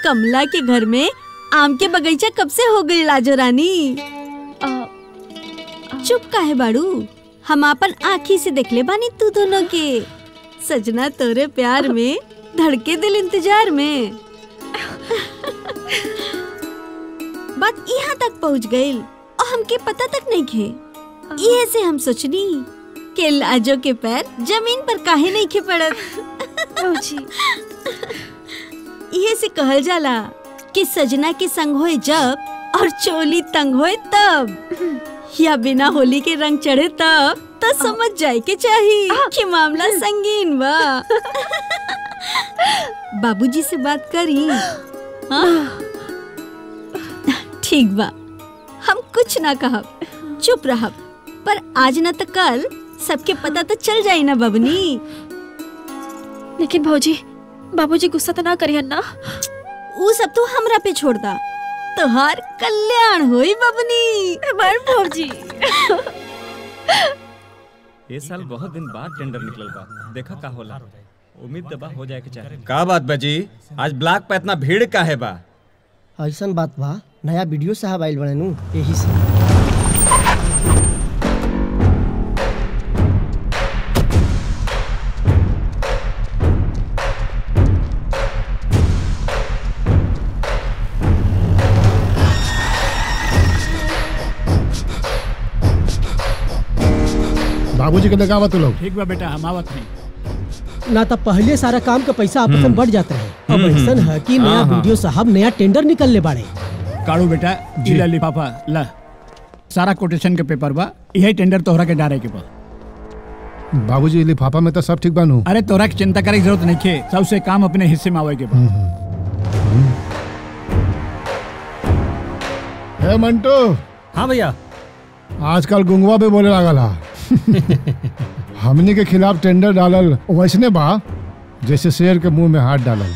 कमला के घर में आम के बगीचा कब से हो गई लाजो रानी? चुप काहे बाड़ू? हम अपन आँखी से देख ले बानी तू दोनों के सजना तोरे प्यार में धड़के दिल इंतजार में। बात यहाँ तक पहुँच गई और हमके पता तक नहीं खे। ये से हम सोचनी कि लाजो के पैर जमीन पर काहे नहीं खे पड़त। ये से कहल जाला कि सजना के संग होए जब और चोली तंग होए तब या बिना होली के रंग चढ़े तब तो समझ जाए के चाहिए कि मामला संगीन बा। बाबूजी से बात करी। हाँ? ठीक बा हम कुछ ना कहब चुप रहब पर आज न तो कल सबके पता तो चल जाई ना बबनी। लेकिन भौजी बाबूजी गुस्सा तो ना करियन ना। वो सब तो हमरा पे छोड़ दा तोहार कल्याण होई बबनी। हमार भौजी ये साल बहुत दिन बाद टेंडर निकलल बा देखा का होला। उम्मीद दबा हो जाए के चाहे। का बात बाजी आज ब्लॉक पे इतना भीड़ का है बा? ऐसन बात बा नया वीडियो साहब आइल बने नु यही से। बाबूजी के लगावा तू लोग। ठीक बा बेटा हम आवत नहीं। ना तो पहले सारा काम का पैसा आपस में बढ़ जाता है। अब ऐसा है कि नया वीडियो साहब नया टेंडर निकलने बाड़े। काड़ू बेटा ला लिफाफा ला सारा कोटेशन के पेपर बा यही टेंडर तोहरा के डारे के बा। बाबूजी लिफाफा में तो सब ठीक बानू। अरे तोहरा की चिंता करे की जरूरत नहीं है सबसे काम अपने हिस्से में आवे के बा। हे मंटू। हाँ भैया। आजकल गुंगवा भी बोले लागला। हमने के खिलाफ टेंडर डालल वैसने बा जैसे शेर के मुंह में हाथ डालल।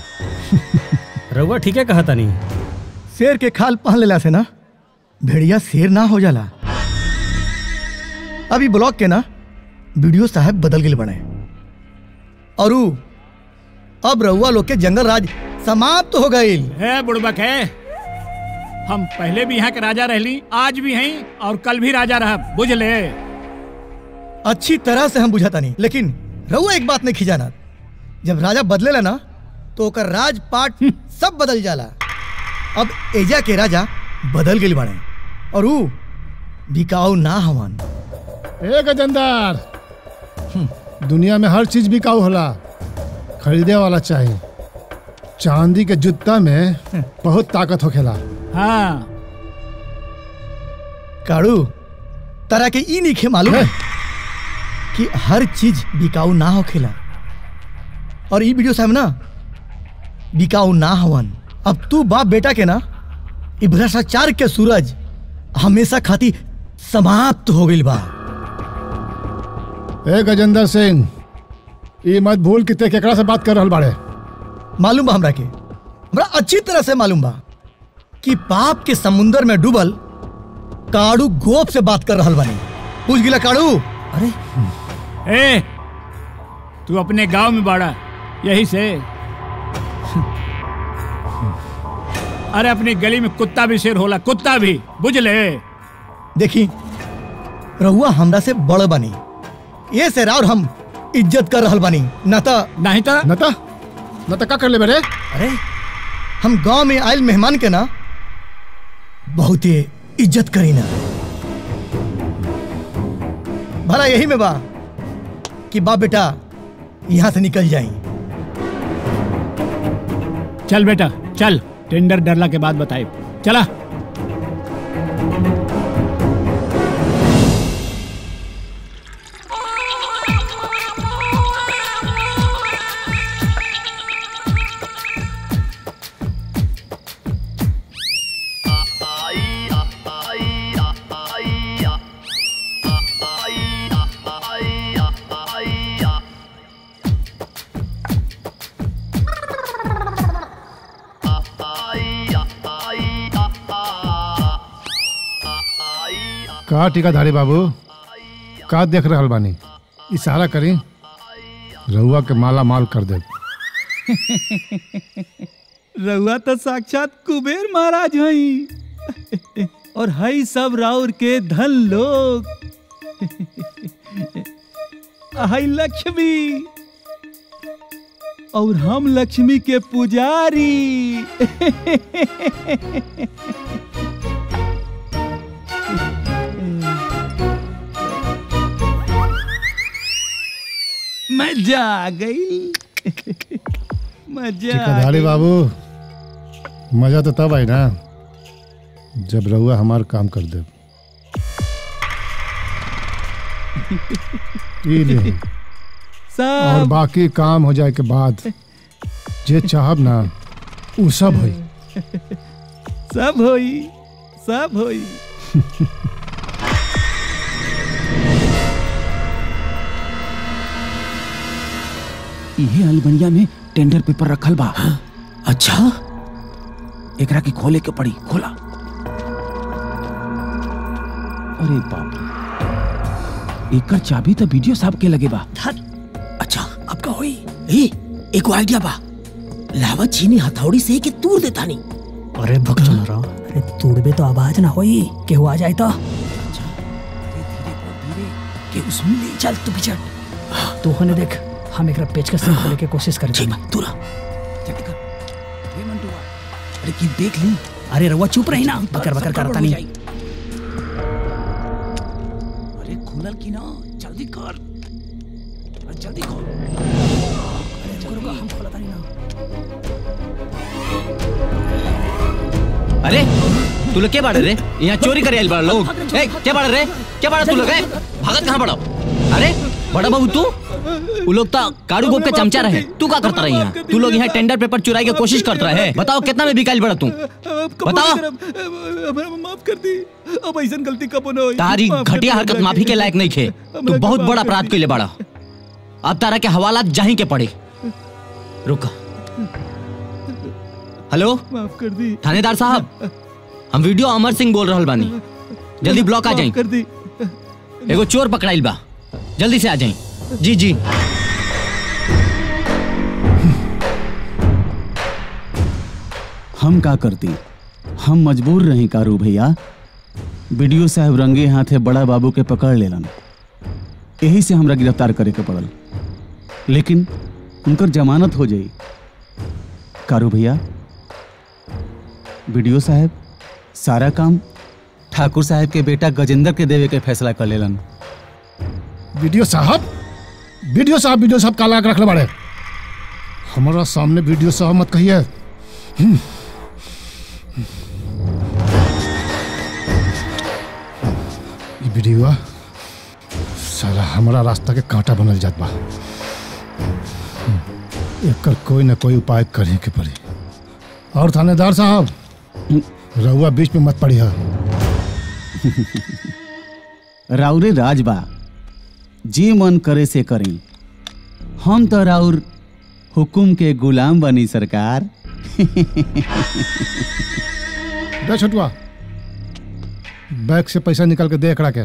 रउआ ठीक है कहा था नहीं। शेर के खाल पहन लेला से ना भेड़िया शेर ना हो जाला। अभी ब्लॉक के ना वीडियो साहब बदल गए बने और अब रउआ लोग के जंगल राज समाप्त हो गई। है बुड़बक है हम पहले भी यहाँ के राजा रहली आज भी हैं और कल भी राजा रह बुझ ले। अच्छी तरह से हम बुझाता नहीं लेकिन रउआ एक बात नहीं खिजाना जब राजा बदलेला ना तो ओकर राज पाट सब बदल जाला। अब एजा के राजा बदल गए बने और ऊ बिकाऊ ना हवन। ए गजेंदर दुनिया में हर चीज बिकाऊ होला खरीदे वाला चाहिए। चांदी के जूता में बहुत ताकत होखेला। हाँ काड़ू तारा के ई नहीं मालूम है कि हर चीज बिकाऊ ना होखेला और ई वीडियो साहब ना बिकाऊ ना हवन। अब तू बाप बेटा के ना ई भ्रष्टाचार के सूरज हमेशा खाती समाप्त हो गई बा। ए गजेंद्र सिंह ये मत भूल कि ते केकरा से बात कर रहल बाड़े। मालूम बा हमरा के, हमरा अच्छी तरह से मालूम बा कि पाप के समुंदर में डूबल काड़ू गोप से बात कर रहल बानी। पूछ गिला काड़ू। अरे ए तू अपने गांव में बाड़ा यही से। अरे अपनी गली में कुत्ता भी शेर होला, कुत्ता भी बुझले। देखी रहुआ हमरा से बड़ बनी ये से और हम इज्जत कर रहल बानी नता का कर ले बेरे। अरे हम गांव में आयल मेहमान के ना बहुत ही इज्जत करी ना। भला यही में बा कि बाप बेटा यहां से निकल जाए। चल बेटा चल, टेंडर डरला के बाद बताए। चला का टीकाधारी बाबू का देख रहल बानी? इशारा करी रहुआ के माला माल कर दे। रहुआ तो साक्षात कुबेर महाराज हई और हई सब राउर के धन लोग। हई लक्ष्मी और हम लक्ष्मी के पुजारी। मजा आ गई। मजा टीकाधारी बाबू मजा तो तब आई ना जब रहुआ हमार काम कर दे। और बाकी काम हो जाए के बाद जे चाहब ना वो सब होई। सब होई, सब होई। ये अलबनिया में टेंडर पेपर रखल बा। अच्छा एकरा के खोले के पड़ी। खोला। अरे बाप एकर चाबी तो वीडियो साहब के लगे बा। अच्छा अब का होई? एक आइडिया बा, लावा चीनी हथौड़ी से के तूर देता नहीं। अरे भक्चन रहा, अरे तूड़बे तो आवाज ना होई के हुआ जाए तो। के उसमें ले चल तू पिछड़। तू होने देख, हम एक पेचकस से खोले की कोशिश करेंगे। तुरा जल्दी कर। ये मंटू अरे की देख ली। अरे रवा चुप रही ना, बकर बकर करता नहीं। अरे खुलल की ना, जल्दी कर। जल्दी खोल। अरे रुको हम खोलता नहीं ना। अरे तू लोग क्या बाड़ रे? यहाँ चोरी करे आइल बड़ा लोग। क्या बाड़ रे? क्या बाड़ा तू लोग? भागत कहाँ बड़ा? अरे बड़ा बाबू तू वो लोग तो काड़ू गोप के चमचा रहे, तू क्या करता रही यहाँ? तू लोग यहाँ टेंडर पेपर चुराई की कोशिश करता रहे। बताओ कितना में बिकाइल बड़ा तू? बताओ। माफ कर दी, अब ऐसा गलती कब न होई। तारी घटिया हरकत माफी के लायक नहीं खे। तू बहुत बड़ा अपराध कइले बड़ा। अब तारा के हवालात जाही के पड़े। रुका। हेलो माफ कर दी थानेदार साहब, हम वीडियो अमर सिंह बोल रहल बानी। जल्दी ब्लॉक आ जाई। कर दी। एगो चोर पकड़ाइल बा, जल्दी से आ जाई। जी जी। हम का करती, हम मजबूर रही कारू भैया। वीडियो साहब रंगे हाथे बड़ा बाबू के पकड़ लेलन, यही से हमरा गिरफ्तार करे के पड़ल। लेकिन उनकर जमानत हो जाई। कारू भैया वीडियो साहब सारा काम ठाकुर साहब के बेटा गजेंद्र के देवे के फैसला कर लेलन। वीडियो साहब काला के रखले बाड़े। हमारा सामने वीडियो साहब मत कहिए। वीडियो साला हमारा रास्ता के कांटा बनल जात बा। एकर कोई ना कोई उपाय करे के पड़ी। और थानेदार साहब रहुआ बीच में मत पड़ी है। राउरे राजबा जी मन करे से करी। हम तो राउर हुकुम के गुलाम बनी सरकार। दे छोटुआ बैग से पैसा निकाल के दे एकड़ा के।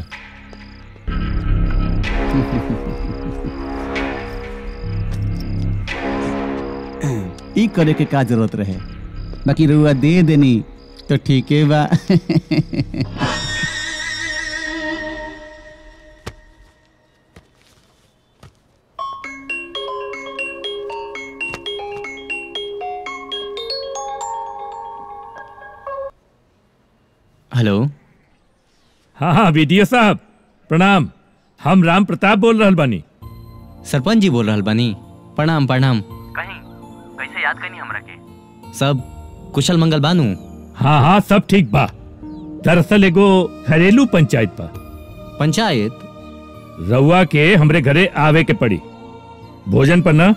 ई करे के का जरूरत रहे, बाकी रुआ दे देनी तो ठीक है बा। हेलो। हाँ हाँ वीडियो साहब प्रणाम। हम राम प्रताप बोल रहल बानी। सरपंच जी बोल रहल बानी। प्रणाम प्रणाम। कहीं कैसे याद करनी हमरा के? सब कुशल मंगल बानू? हाँ हाँ सब ठीक बा। दरअसल एगो घरेलू पंचायत बा। पंचायत? रउआ के हमरे घरे आवे के पड़ी। भोजन पर ना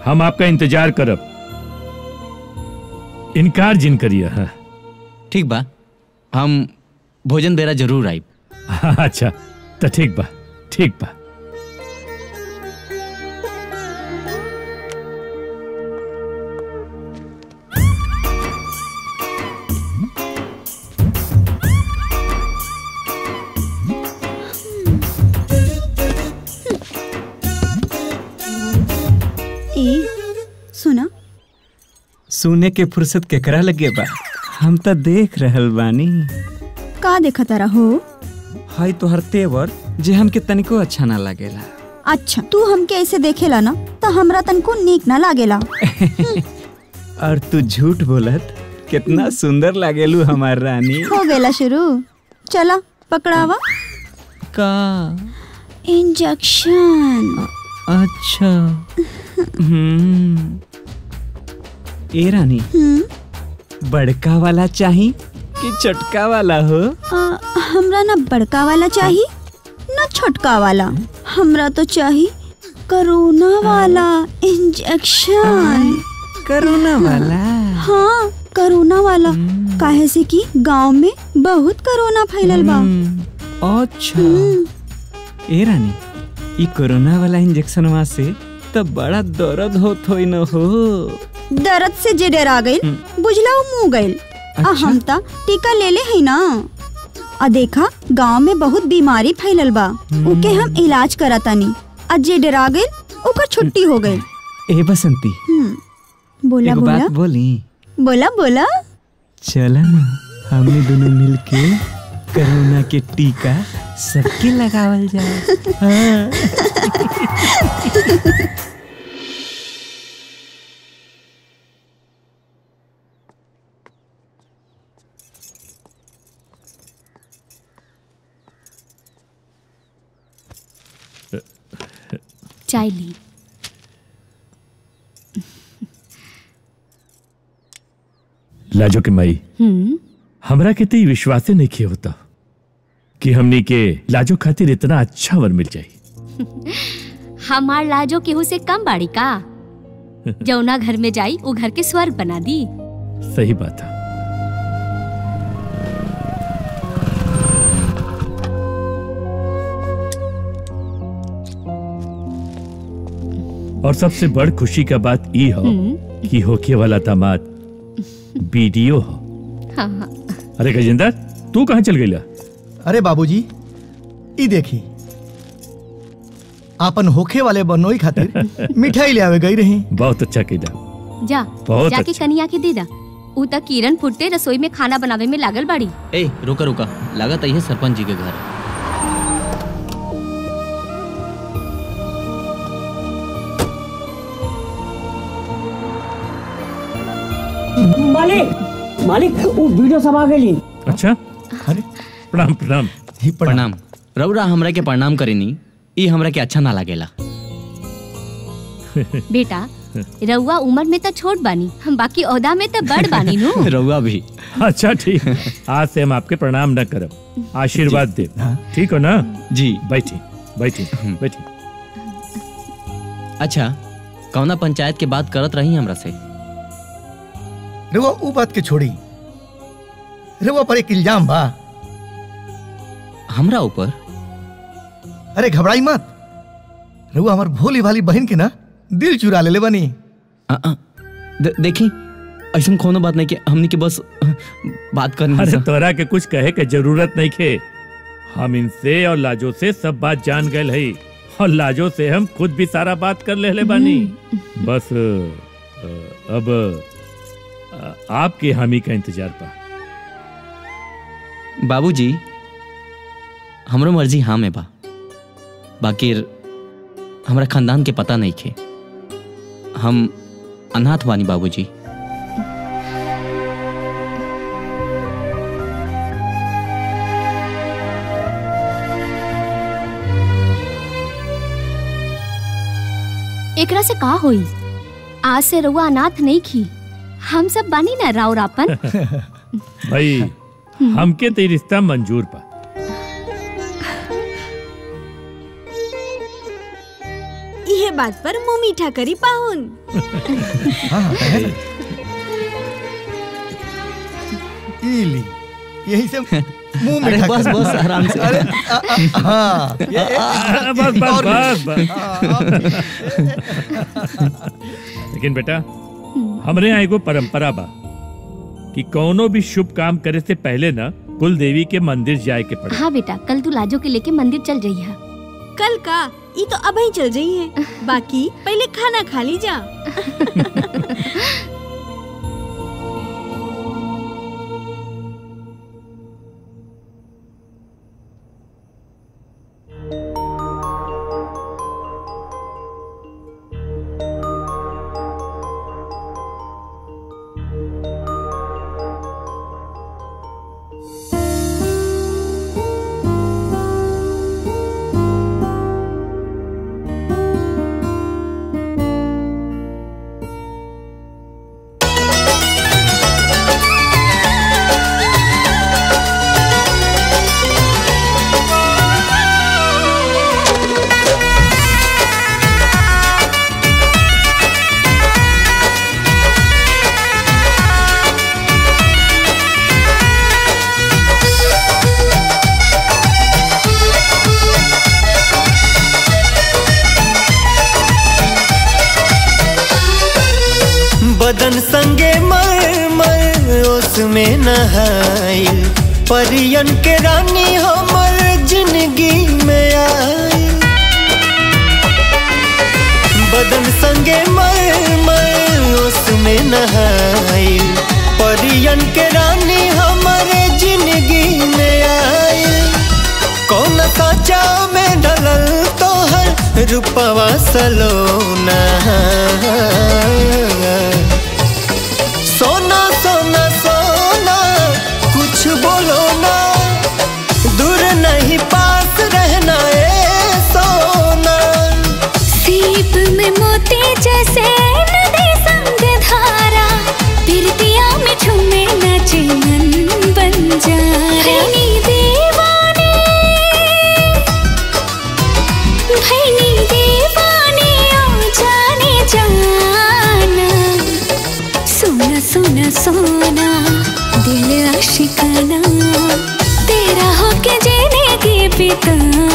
हम आपका इंतजार करब। इनकार जिन करिए। हाँ ठीक बा, हम भोजन बेरा जरूर आइब। अच्छा तो ठीक बा ठीक बा। सुना सुने के फुर्सत केकरा लगे बा? हम तो देख रहल बानी। का देखता रहो? हाय तोहर तेवर जे हमके तनिको अच्छा ना लागेला। अच्छा तू हमके ऐसे देखेला ना तो हमरा तनको नीक ना लागेला। और तू झूठ बोलत कितना सुंदर लागेलू हमार रानी। हो गेला शुरू। चला पकड़ावा। का इंजेक्शन? अच्छा। ए रानी बड़का वाला चाही कि छोटका वाला हो? हमरा ना बड़का वाला चाही ना छोटका वाला। हमरा तो चाही कोरोना वाला इंजेक्शन। कोरोना वाला? हाँ कोरोना वाला। काहे से कि गांव में बहुत कोरोना फैलल बा। अच्छा। ए रानी ई कोरोना वाला इंजेक्शनवा से तो बड़ा दर्द होत होई न हो? दर्द से जे डरा गइल बुझला मुँह गइल। हम ता टीका ले ले है ना। आ देखा गांव में बहुत बीमारी फैलल बा, ओके हम इलाज करतानी। आ जे डरा गइल ओकर छुट्टी हो गइल। ए बसंती बोला एगो बोला बात बोली? बोला बोला। चला ना हमने दोनों मिलके कोरोना के टीका सबके लगावल जाए। हाँ। चाय ली। लाजो के माई हमरा के तो विश्वासे नहीं किया होता कि हमनी के लाजो खातिर इतना अच्छा वर मिल जाई। हमार लाजो केहू से कम बाड़ी का? जौना घर में जाई वो घर के स्वर्ग बना दी। सही बात है। और सबसे बड़ खुशी का बात ई हो कि होके वाला दामाद बीडीओ हो। हाँ हाँ। अरे गजेंद्र तू कहाँ चल गई? अरे बाबूजी ई देखी आपन होखे वाले बनोई खातिर मिठाई ले आवे गई रही। बहुत अच्छा किया। जा बहुत जाके अच्छा। कनिया के दे दा। उ तक किरण फुट्टे रसोई में खाना बनावे में लागल बाड़ी। ए रुका रुका, लागत है सरपंच जी के घर। मालिक मालिक वो वीडियो सब आ गई। अच्छा अरे प्रणाम प्रणाम। प्रणाम। रउरा हमरा के प्रणाम करेनी, ई हमरा के अच्छा ना लागेला। बेटा रउआ उम्र में तो छोट बानी, बाकी ओहदा में तो बड़ बानी नु। रउआ भी। अच्छा ठीक, आज से हम आपके प्रणाम न करब, आशीर्वाद दे। ठीक हो ना? जी। बैठी बैठी बैठी। अच्छा, कौना पंचायत के बात करत रही हमरा से? रउआ ऊ बात के छोड़ी, रउआ पर एक इल्जाम बा। हमरा ऊपर? अरे घबराई मत, रउआ हमार भोली भाली बहन के ना दिल चुरा ले बनी। देखी ऐसा कोनो बात नहीं कि हमनी के बस बात करनी। अरे तोरा के कुछ कहे के जरूरत नहीं खे, हम इनसे और लाजो से सब बात जान गए है, और लाजो से हम खुद भी सारा बात कर ले बानी। बस अब आपकी हामी का इंतजार पा। बाबूजी, हमरो मर्जी हाँ में बा, बाकी हमरा खानदान के पता नहीं खे, हम अनाथ बानी बाबूजी। एकरा से का होई? आज से रउआ अनाथ नहीं खी, हम सब बानी ना राव रापन। भाई हमके ते रिश्ता मंजूर पा। ये बात पर मुंह मीठा करी पाहुन। इली यही से मुंह अरे मीठा बस कर। बस आराम से। अरे हाँ बस बस बस बस। लेकिन बेटा, हमरे यहाँ एगो परंपरा बा कि कौनो भी शुभ काम करे से पहले ना कुल देवी के मंदिर जाए के पड़े। हाँ बेटा, कल तू लाजो के लेके मंदिर चल जाइए। कल का ये तो अब ही चल रही है, बाकी पहले खाना खा ली जा। बदन संगे मर मर उसमें नहाइल, परियन के रानी हमर जिंदगी में आई। बदन संगे मर मर उसमें नहाइल, परियन के रानी हमर जिंदगी में आई। कौन साचा में ढलल तोहर रूपवा सलोना, सोना सोना सोना कुछ बोलो ना, दूर नहीं पास रहना ए सोना। सीप में मोती जैसे नदी संग धारा, पिरतिया में झूमे नाचे मन बंजारा। भैनी दीवाने ओ जाने जाना, सोना सोना सोना दिल आशिकाना, तेरा होके जीने की बिताना।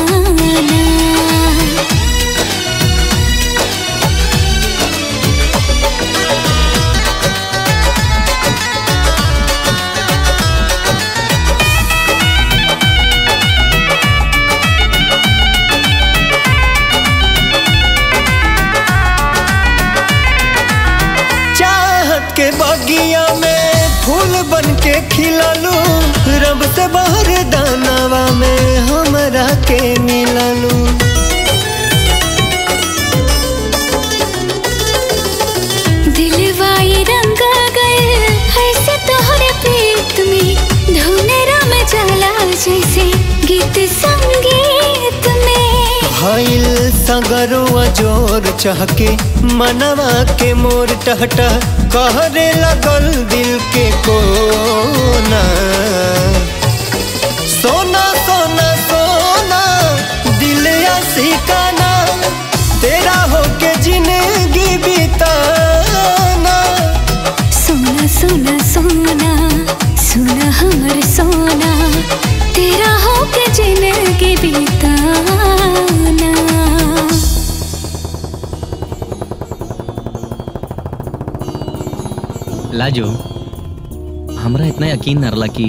के बगिया में फूल बन के खिलालू, रब से बाहर दानवा में हमरा के मिलालू। दिलवाई रंग गए ऐसे तोहरे प्रीत में, धुन रम जाला जैसे गीत संगीत में। भइल सगरुआ जोर चहके मनवा के मोर टहटह कहरे लगल दिल के कोना। सोना सोना सोना दिल आशिकाना तेरा होके जिंदगी बिताना। सोना सोना सोना सोना हमर सोना तेरा होके जिंदगी बिताना। लाजो हमरा इतना यकीन न रहा कि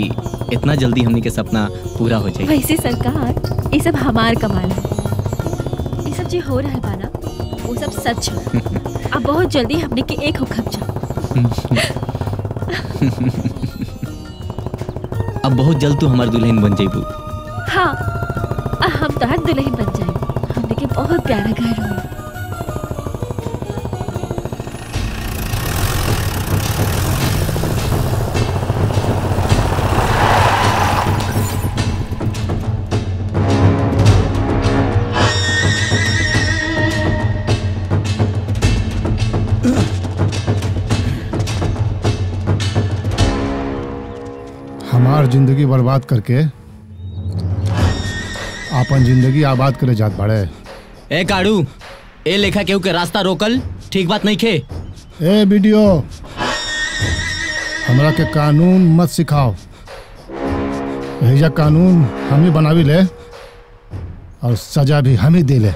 इतना जल्दी हमनी के सपना पूरा हो जाए। वैसे सरकार ये सब हमार कमाल है। ये सब जो हो रहा है ना वो सब सच है। अब बहुत जल्दी हमने के एक हो खप जा। अब बहुत जल्द तू हमार दुल्हन बन जाइबू। हाँ हम तो हर दुल्हन बन जाए। हमने के बहुत प्यारा घर हो। हमार जिंदगी बर्बाद करके आपन जिंदगी आबाद करे जात बाड़े। ए काड़ू ए लेखा केहू के रास्ता रोकल ठीक बात नहीं खे। ए वीडियो हमरा के कानून मत सिखाओ। यही कानून हम ही बनावी ले और सजा भी हम ही दे ले।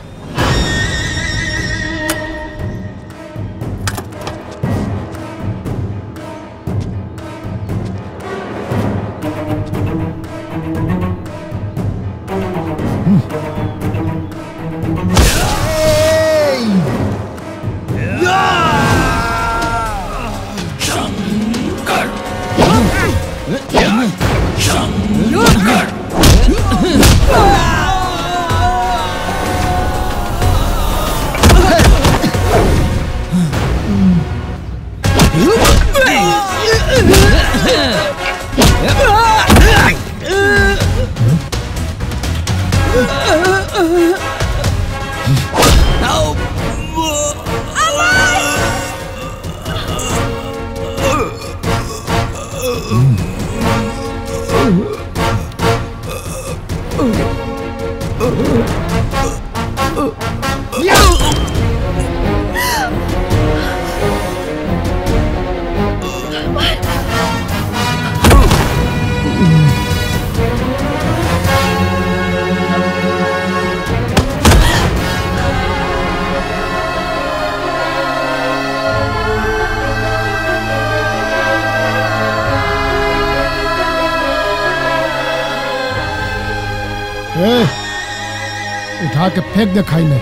उठा के फेंक दे खाई में।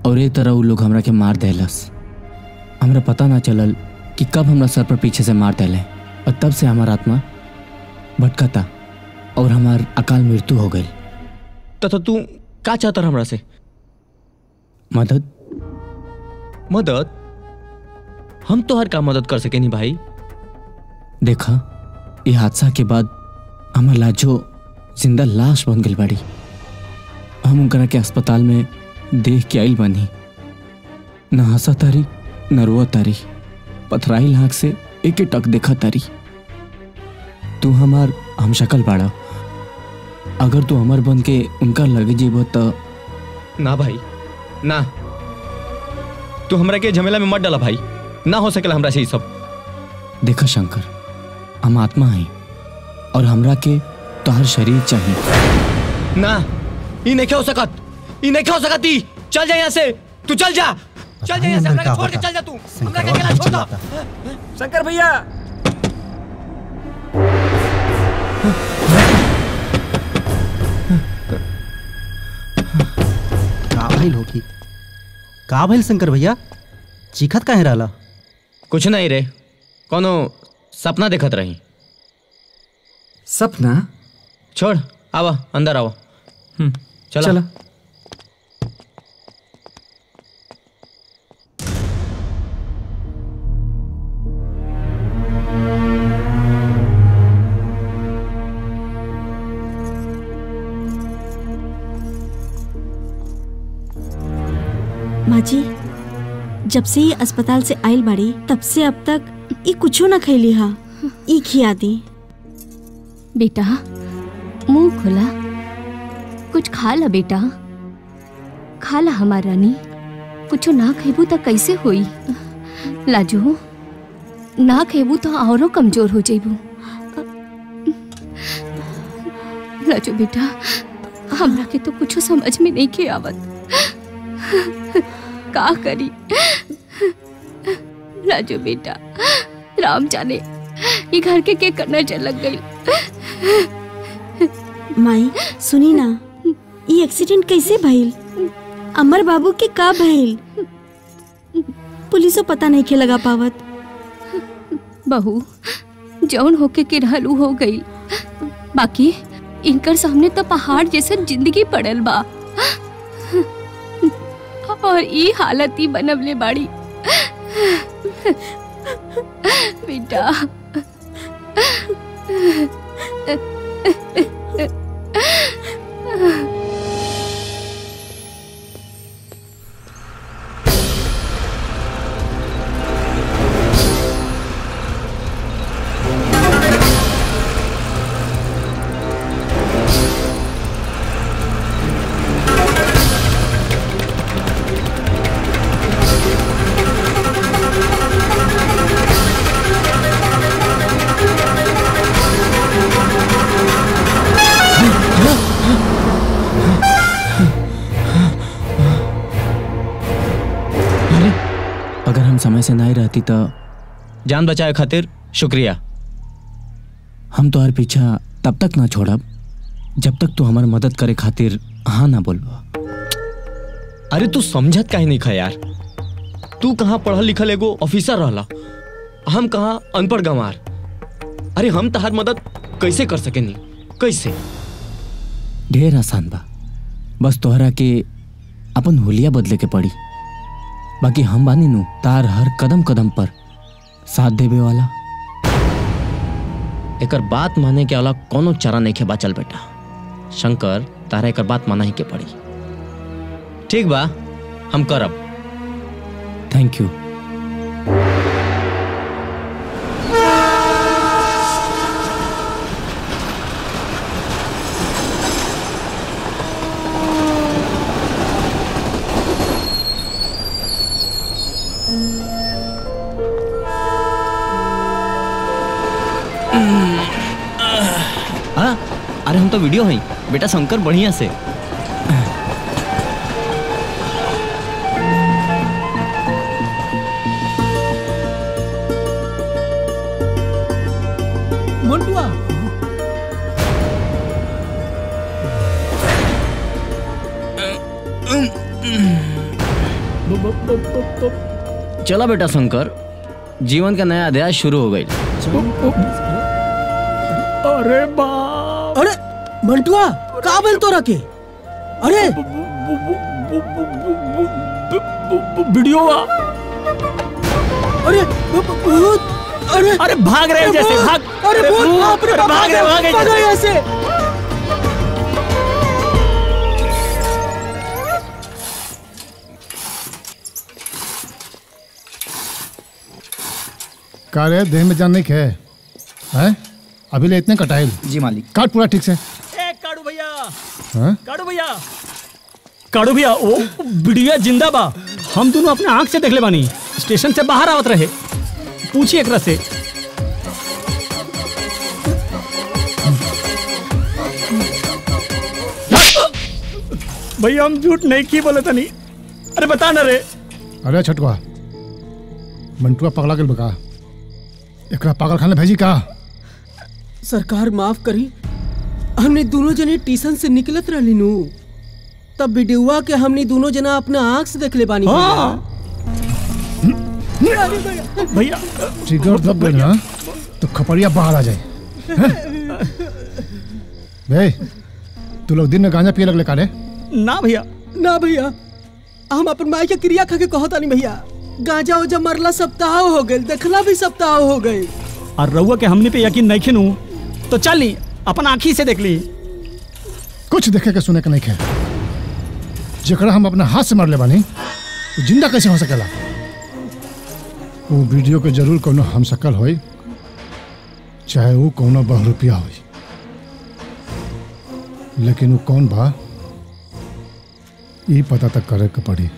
और ये तरह वो लोग हमरा के मार देलस। हमरा पता ना चलल कि कब हमरा सर पर पीछे से मार देले और तब से हमार आत्मा भटकता और हमार अकाल मृत्यु हो गई। तो तू का चाहता हमरा से? मदद? मदद? हम तो हर का मदद कर सके नहीं भाई। देखा ये हादसा के बाद हमार लाजो जिंदा लाश बन गई बाड़ी। हम उनकरा के अस्पताल में देख के आइल बनी। न हंसा तारी न रोआ तारी, पथराइल आँख से एक टक देखा तारी। तू हमार हम शक्ल बाड़ा। अगर तू अमर बन के उनका लगे जेब तो ना भाई ना, तू हमरा के झमेला में मत डाला भाई। ना हो सकेला हमरा से ये सब। देखा शंकर, हम आत्मा हैं और हमरा के तोहर शरीर चाहिए। ना ये नहीं हो सकत, ये नहीं हो सकत। चल जा यहाँ से, तू चल जा, चल जा यहाँ से, हमरा के छोड़ के चल जा। तू हमरा के अकेला छोड़ दो। शंकर भैया का भइल होगी? का भइल शंकर भैया? चीखत काहे रहला? कुछ नहीं रे, कोनो सपना देखत रही। सपना छोड़, आवा अंदर आओ। चलो चलो। माँ जी, जब से ये अस्पताल से आयल बाड़ी तब से अब तक ये कुछो न खैली हा। ई खिया दी। बेटा मुंह खुला, कुछ खा ला बेटा, खा ला हमार रानी। कुछो ना खेबू तो कैसे होई? लाजू ना खेबू तो औरों कमजोर हो जाइबू। लाजू बेटा, हमरा के तो कुछ समझ में नहीं के आवत, का करी? राजू बेटा, राम जाने ये घर के करना चल लग गई। माई सुनी ना, ये एक्सीडेंट कैसे भइल? अमर बाबू के का भइल? पुलिसो पता नहीं के लगा पावत। बहू जौन होके के रहलू हो गई, बाकी इनकर सामने तो पहाड़ जैसा जिंदगी पड़ल बा और ई हालत ही बनवले बाड़ी। बेटा अगर हम समय से नहीं रहती तो जान बचाए खातिर शुक्रिया। हम तो हर पीछा तब तक ना छोड़ब जब तक तू हमारी मदद करे खातिर हाँ ना बोलबा। अरे तू समझत काहे नहीं खा यार? तू कहाँ पढ़ल लिखल एगो ऑफिसर रहला, हम कहाँ अनपढ़ गंवार। अरे हम तहार मदद कैसे कर सकेनी? कैसे? ढेर आसान बा, बस तोहरा के अपन हुलिया बदले के पड़ी। बाकी हम बानी नु तार हर कदम कदम पर साथ देवे वाला। एकर बात माने के वाला कोनो चारा नहीं के बाचल बेटा। शंकर, तारा एकर बात माना ही के पड़ी। ठीक बा, हम करब। Thank you. अरे हम तो वीडियो हैं बेटा, शंकर बढ़िया से। मंटुआ चला बेटा शंकर, जीवन का नया अध्याय शुरू हो गई। अरे बा, अरे मंटुआ का बोल तो रखे? अरे वीडियो अरे अरे अरे भाग रहे जैसे भाग। अरे बाप रे, भाग रहे ऐसे। का रे, देह में जान नहीं खे हैं? अभी ले इतने कटाइल। जी मालिक। काट पूरा ठीक से। काड़ू भैया, हाँ? काड़ू भैया, काड़ू भैया, वो बिड़िया जिंदा बा। हम दोनों अपने आंख से देख ले बानी। स्टेशन से बाहर आवत रहे, पूछिए एकरा से। भैया हम झूठ नहीं की बोले तनी। अरे बता ना रे। अरे छटवा, मंटुआ पगला के बका, एकरा पागल खाने भेजी का? सरकार माफ करी, हमने दोनों जने ट्यूशन से निकलत रहली नु, तब वीडियोवा के हमने दोनों जना अपना आंख से देख ले बानी। भैया ट्रिगर दब गई ना तो खपड़िया बाहर आ जाए। तू लोग दिन में गांजा पिए लगले कारे? ना भैया, ना भैया, हम अपन माई के क्रिया खा के कहता नहीं भैया। गांजा उजा मरला सप्ताह हो गए, देखला भी सप्ताह हो गए। और रउआ के हमने पे यकीन नहीं खिनू तो चल ली अपन आँखी से देख ली। कुछ देखे के सुने के नहीं खे। जेकरा हम अपना हाथ से मार ले बानी तो जिंदा कैसे हो सकेला? वो वीडियो के जरूर कोनो हम शकल होई, चाहे वो कोनो बहुरूपिया होई, लेकिन वो कौन बा ये पता तक करे के पड़ी।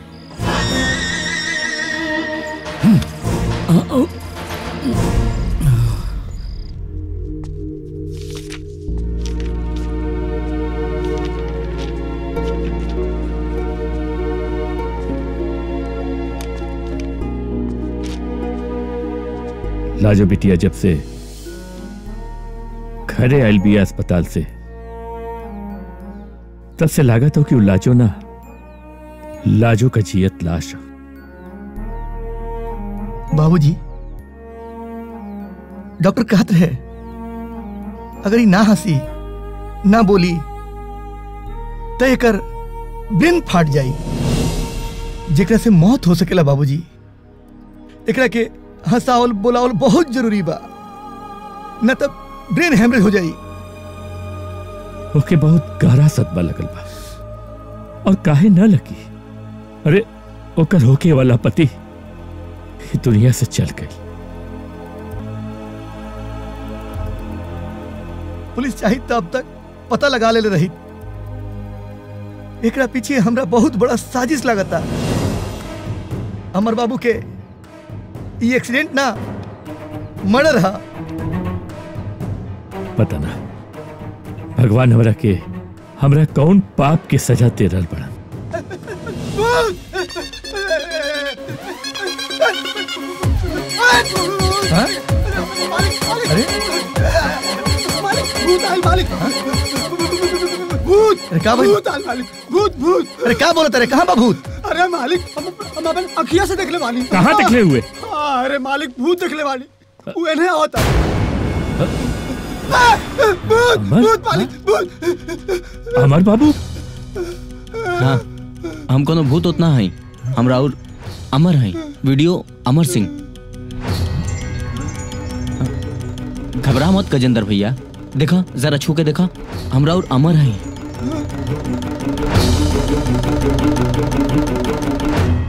लाजो बिटिया जब से घरे आयल बिया अस्पताल से, तब से लागत हो कि लाजो ना, लाजो का जियत लाश। बाबूजी, डॉक्टर कहते हैं अगर ये ना हंसी ना बोली तो एकर ब्रेन फाट जाई, जेकरा से मौत हो सकेला। बाबूजी, एकरा के हंसावल बोलावल बहुत जरूरी बा, न तब ब्रेन हेमरेज हो जाई। ओके बहुत गहरा सदमा लगल बा, और काहे न लगी? अरे ओकर होके वाला पति दुनिया से चल गई। पुलिस चाहिए तो अब तक पता लगा ले रही। एकरा पीछे हमरा बहुत बड़ा साजिश लगता। अमर बाबू के ये एक्सीडेंट ना मर्डर हा। पता ना भगवान हमरा कौन पाप के सजा दे रहल बड़ा। अरे भूत आयल मालिक, भूत, अरे क्या भाई? भूत आयल मालिक, भूत भूत। अरे क्या बोलता रे? कहाँ बा भूत? अरे मालिक, हम अपन अखिया से देखले वाली। कहाँ देखले हुए? अरे मालिक, भूत देखले वाली, वो एने होता। भूत भूत मालिक, भूत। अमर बाबू? हाँ, हम कोनो भूत उतना है, हमरा और अमर है। वीडियो अमर सिंह। घबरा मत गजेंद्र भैया, देखा जरा छू के देखा, हमरा और अमर है।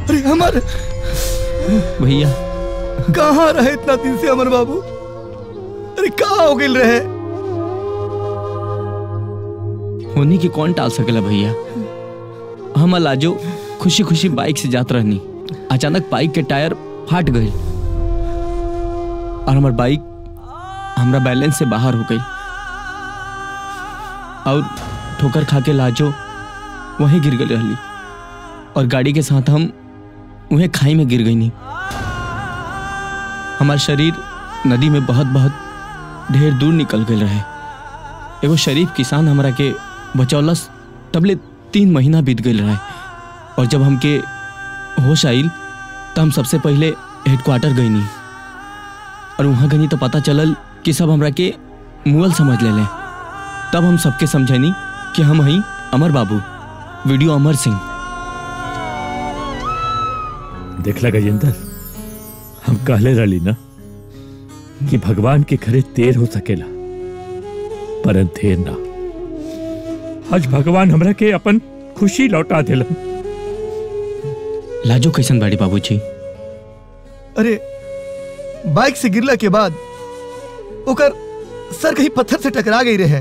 अरे अमर भैया कहाँ रहे इतना दिन से अमर बाबू? अरे कहाँ हो गिल रहे? होनी की कौन टाल सकेला भैया? हम लाजो खुशी खुशी बाइक से जात रहनी, अचानक बाइक के टायर फाट गए और हमार बाइक हमरा बैलेंस से बाहर हो गई और ठोकर खा के लाजो वहीं गिर गई रहली और गाड़ी के साथ हम उन्हें खाई में गिर गई। नहीं, हमार शरीर नदी में बहुत बहुत ढेर दूर निकल गए रहे। एगो शरीफ किसान हमरा के बचौलस, तबले 3 महीना बीत गए रहे और जब हमके होश आइल तो हम सबसे पहले हेडक्वार्टर गई नहीं और वहाँ गई तो पता चलल कि सब हमरा के मुगल समझ ले लें। तब हम सबके समझनी कि हम हई अमर बाबू, वीडियो अमर सिंह। देखला गजेंद्र, हम कहले रही ना कि भगवान के घरे देर हो सकेला पर अंधेर ना। आज भगवान हमरा के अपन खुशी लौटा दिलन। लाजो कैसन बाड़ी बाबूजी? अरे बाइक से गिरला के बाद ओकर सर कहीं पत्थर से टकरा गई रहे।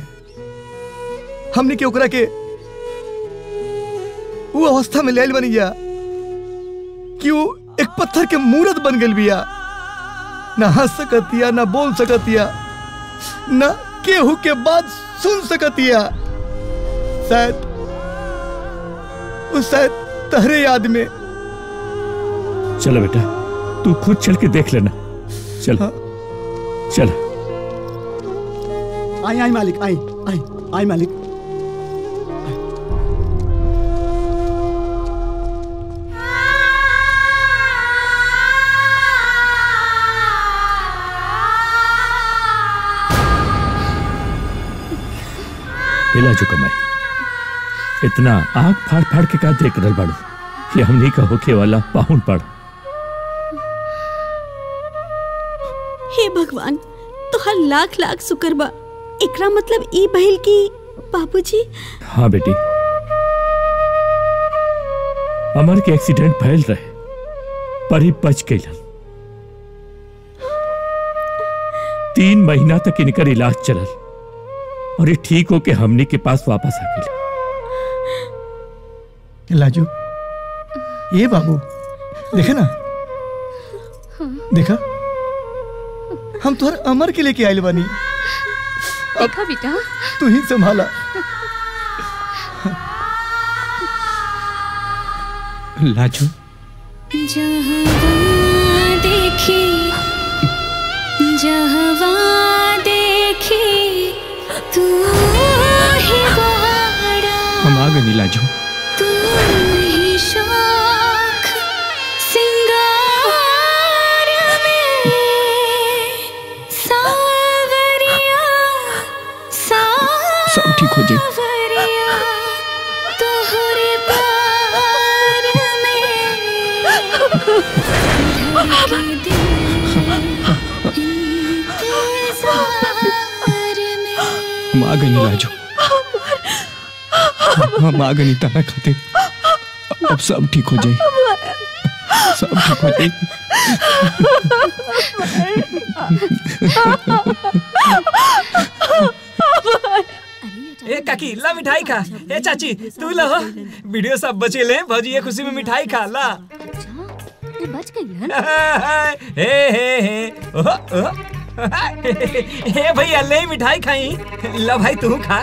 हमने के ओकरा के वो अवस्था में ले बनी गया कि वो एक पत्थर के मूर्त बन गई बिया। ना हंस सकतिया, ना बोल सकतिया, ना केहू के बात सुन सकतिया। शायद तहरे याद में। चलो बेटा, तू खुद चल के देख लेना। चल चल। आई आई मालिक, आई आई आई मालिक। हिला जो कमाई इतना आंख फाड़ फाड़ के का देख रहा बाड़ू कि हमनी का होके वाला पाहुन पड़। हे भगवान तोहर लाख लाख शुक्र बा। एकरा मतलब ई भइल की बाबूजी। हाँ बेटी, अमर के एक्सीडेंट फैल रहे पर ही बच गई। 3 महीना तक इनकर इलाज चलल और ये ठीक होके हमनी के पास वापस आ गई। लाजू ये बाबू देखे ना, देखा हम तोहर अमर के लेके आइल बानी। देखा बेटा, तू ही संभाला। लाजू जहाँ देखी तू ही बहारा, हम आ गए लाजू। तू ही शौक सिंगार में सावरिया सब ठीक हो जाए। तोहरे प्यार में धड़के हम आ गए लाजू, हम आ गए तारा खाते। अब सब ठीक हो जाए, सब ठीक हो जाए। ए काकी ला मिठाई खा। ए चाची तू ला हो, वीडियो सब बचे ले भौजी ये खुशी में मिठाई खा ला। बच गई हे भैया ले मिठाई खाई। ला भाई तू खा।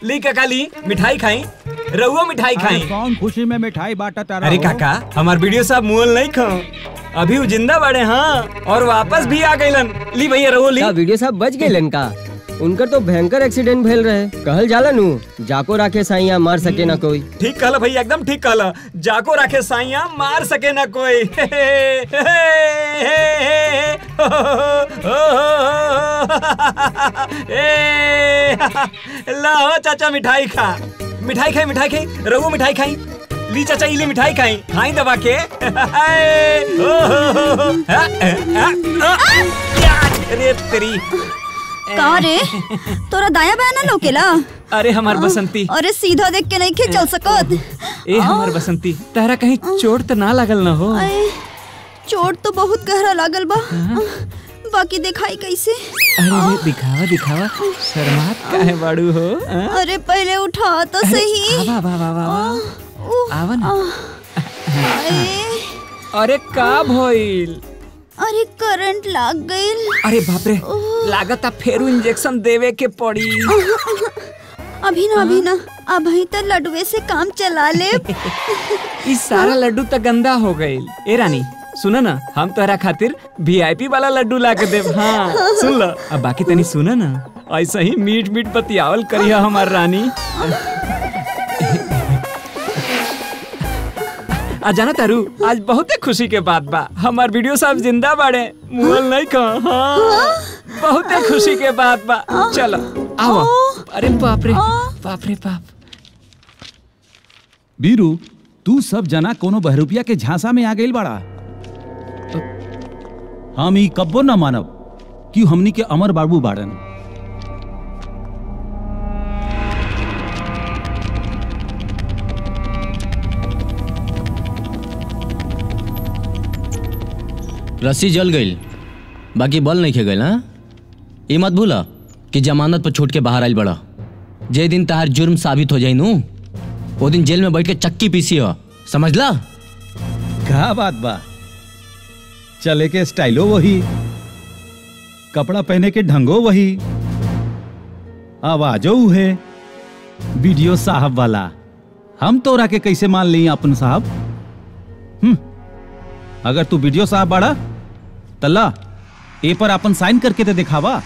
ली काका ली मिठाई खाई, रहुआ मिठाई खाई। कौन खुशी में मिठाई बांटा तारा? अरे काका हमार वीडियो सब मुअल नहीं खा, अभी वो जिंदा बड़े। हाँ और वापस भी आ गइलन। ली भैया रहो ली। वीडियो सब बच गइलन का? उनकर तो भयंकर एक्सीडेंट भइल रहे। कहल जाला नु जाको राखे साइया मार सके ना कोई। ठीक कहला भैया, एकदम ठीक कहला। जाको राखे साइया मार सके ना कोई। लाओ चाचा मिठाई खा, मिठाई खाई, मिठाई खाई। रघु मिठाई खाई। ली चाचा इले मिठाई खाई, खाई दबा के। अरे तेरी का रे तोरा दाया बाया ना लोकेला? अरे हमार बसंती। अरे सीधा देख के नहीं खे चल सकत। ए हमार बसंती, तारा कहीं चोट तो ना लागल ना हो? चोट तो बहुत गहरा लागल बा, बाकी दिखाई कैसे? अरे दिखावा दिखावा, शर्मात काहे बाड़ू हो? अरे पहले उठा तो सही। आवा ना। अरे का भइल? अरे करंट लाग गइल। अरे बाप रे, लागता फेरू इंजेक्शन देवे के पड़ी। अभी ना अभी तो लड्डुए से काम चला ले। इस सारा लड्डू तो गंदा हो गइल। ए रानी सुना ना, हम तोहरा खातिर VIP वाला लड्डू ला के देव। हाँ सुन लो। अब बाकी तनी सुना ना, ऐसा ही मीठ मीठ बतियावल करिया हमार रानी। आ जाना तारू, आज बहुत खुशी के बात बा। हमार वीडियो सब जिंदा बाड़े, मुअल नहीं का। हाँ बहुत खुशी के बात बा। चलो आओ। अरे बाप रे बाप रे बाप। बीरू तू सब जना कोनो बहरूपिया के झांसा में आ गइल बाड़ा। हम ई कब्बो न मानब कि हमनी के अमर बाबू बाड़न। रस्सी जल गई, बाकी बल नहीं खे गई। हाँ ये मत भूला कि जमानत पर छूट के बाहर आइल बड़ा। जे दिन तहार जुर्म साबित हो जाई नू, वो दिन जेल में बैठ के चक्की पीसी हो, समझला? क्या बात बा, चले के स्टाइलो वही, कपड़ा पहने के ढंगो वही, आवाजो है वीडियो साहब वाला। हम तोरा के कैसे मान ली अपन साहब? अगर तू वीडियो साहब बाड़ा तल्ला ए पर अपन साइन करके ते दिखावा।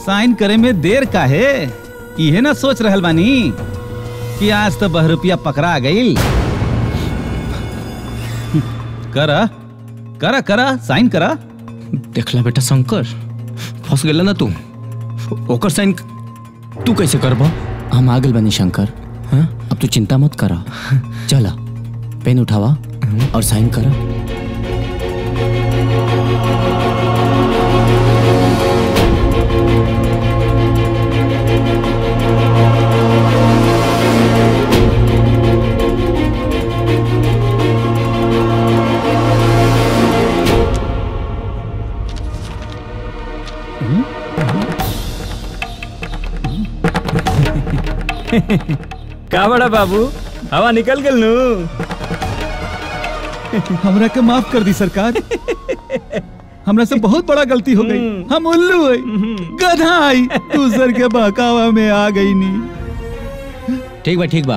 साइन करे में देर काहे? इहे ना सोच रहल बानी कि आज तो बहरूपिया पकड़ा गई। करा करा करा साइन करा। देखला बेटा शंकर, फंस गेला ना तू। ओकर साइन तू कैसे करबा? हम आ गए बनी शंकर। हाँ? अब तू चिंता मत करा। चला पेन उठावा और साइन करा। का बड़ा बाबू, हवा निकल गल नू। हमरा के माफ कर दी सरकार। हमरा से बहुत बड़ा गलती हो गई। हम उल्लू है, गधा आई, दूसर के बहकावा में आ गई नी। ठीक बा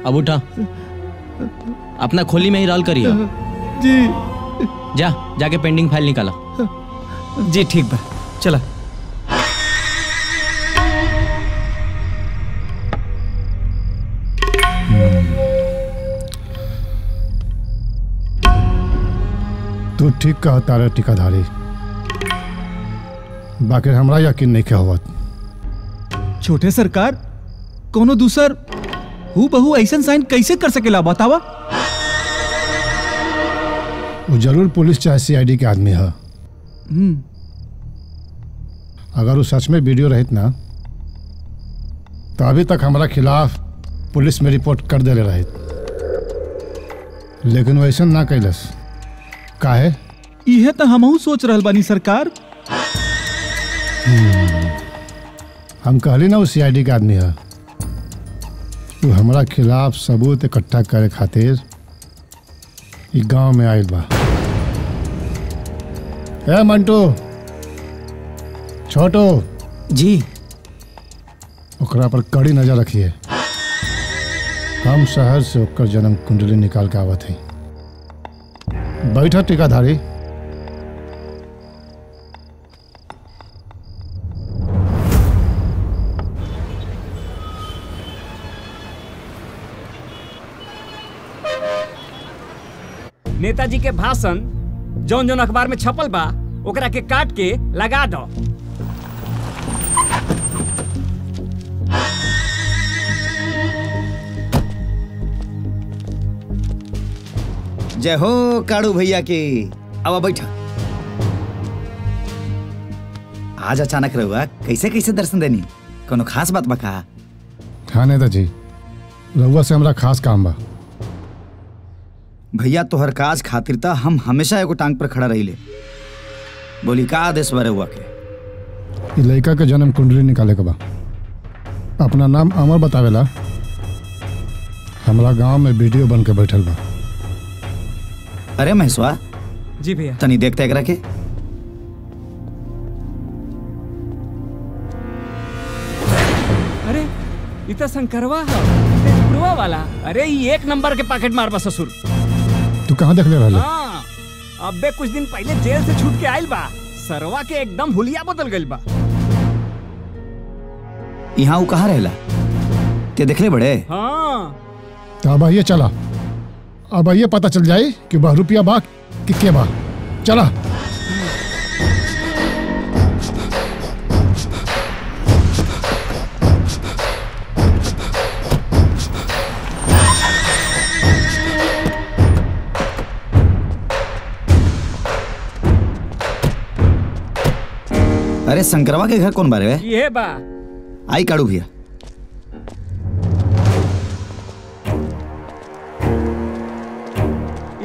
अब उठा, अपना खोली में ही रोल करिए। जी जाके पेंडिंग फाइल निकाला। जी ठीक बा, चला। तू ठीक कहा तारे टिकाधारी, बाकी हमरा यकीन नहीं के होवत। छोटे सरकार, कोनो दूसर हु बहु ऐसन साइन कैसे कर सकेला बतावा? वो जरूर पुलिस चाहे सीआईडी के आदमी है। अगर वो सच में वीडियो रहित ना तो अभी तक हमारा खिलाफ पुलिस में रिपोर्ट कर देले रहित, लेकिन वो ऐसा ना कैलस। काहे? इहे तो हमहू सोच रहल बानी सरकार। हम कहली ना वो सीआईडी के आदमी है। वो हमारा खिलाफ सबूत इकट्ठा करे खातिर इस गांव में आयल बा। ए मंटू, छोटो जी, ओकरा पर कड़ी नजर रखिए। हम शहर से ओकर जन्म कुंडली निकाल के आवत है। बैठा टीकाधारी। नेताजी के भाषण जौन जौन अखबार में छपल बा ओकरा के काट के लगा दो। जय हो काड़ू भैया की। अब बैठा। आज अचानक रहुआ कैसे कैसे दर्शन देनी? कोनो खास बात बका? हाँ नेताजी, रहुआ से हमरा खास काम बा। भैया तोहर काज खातिर था हम हमेशा एगो टांग पर खड़ा रही ले। बोली का आदेश बा रहुआ के? लड़का के जन्म कुंडली निकाले के बा। अपना नाम अमर बतावेला। हमारा गांव में वीडियो बन के बैठल बा। अरे महेशवा जी भैया, तनी देखते एकरा के। अरे इतना शंकरवा है, तेजपुरवा वाला। अरे ये एक नंबर के पैकेट मारबा ससुर। तू कहाँ देख ले रहले? हाँ, अबे कुछ दिन पहले जेल से छूट के आयल बा। सरवा के एकदम हुलिया बदल गइल बा। यहाँ वो कहाँ रहेला? ते देखले बड़े? हाँ। तो अब ये चला, अब ये पता चल जाए कि बहरूपिया बा कि के बा। चला। अरे शंकरवा के घर कौन बारे? ये बा। आई काड़ू भैया।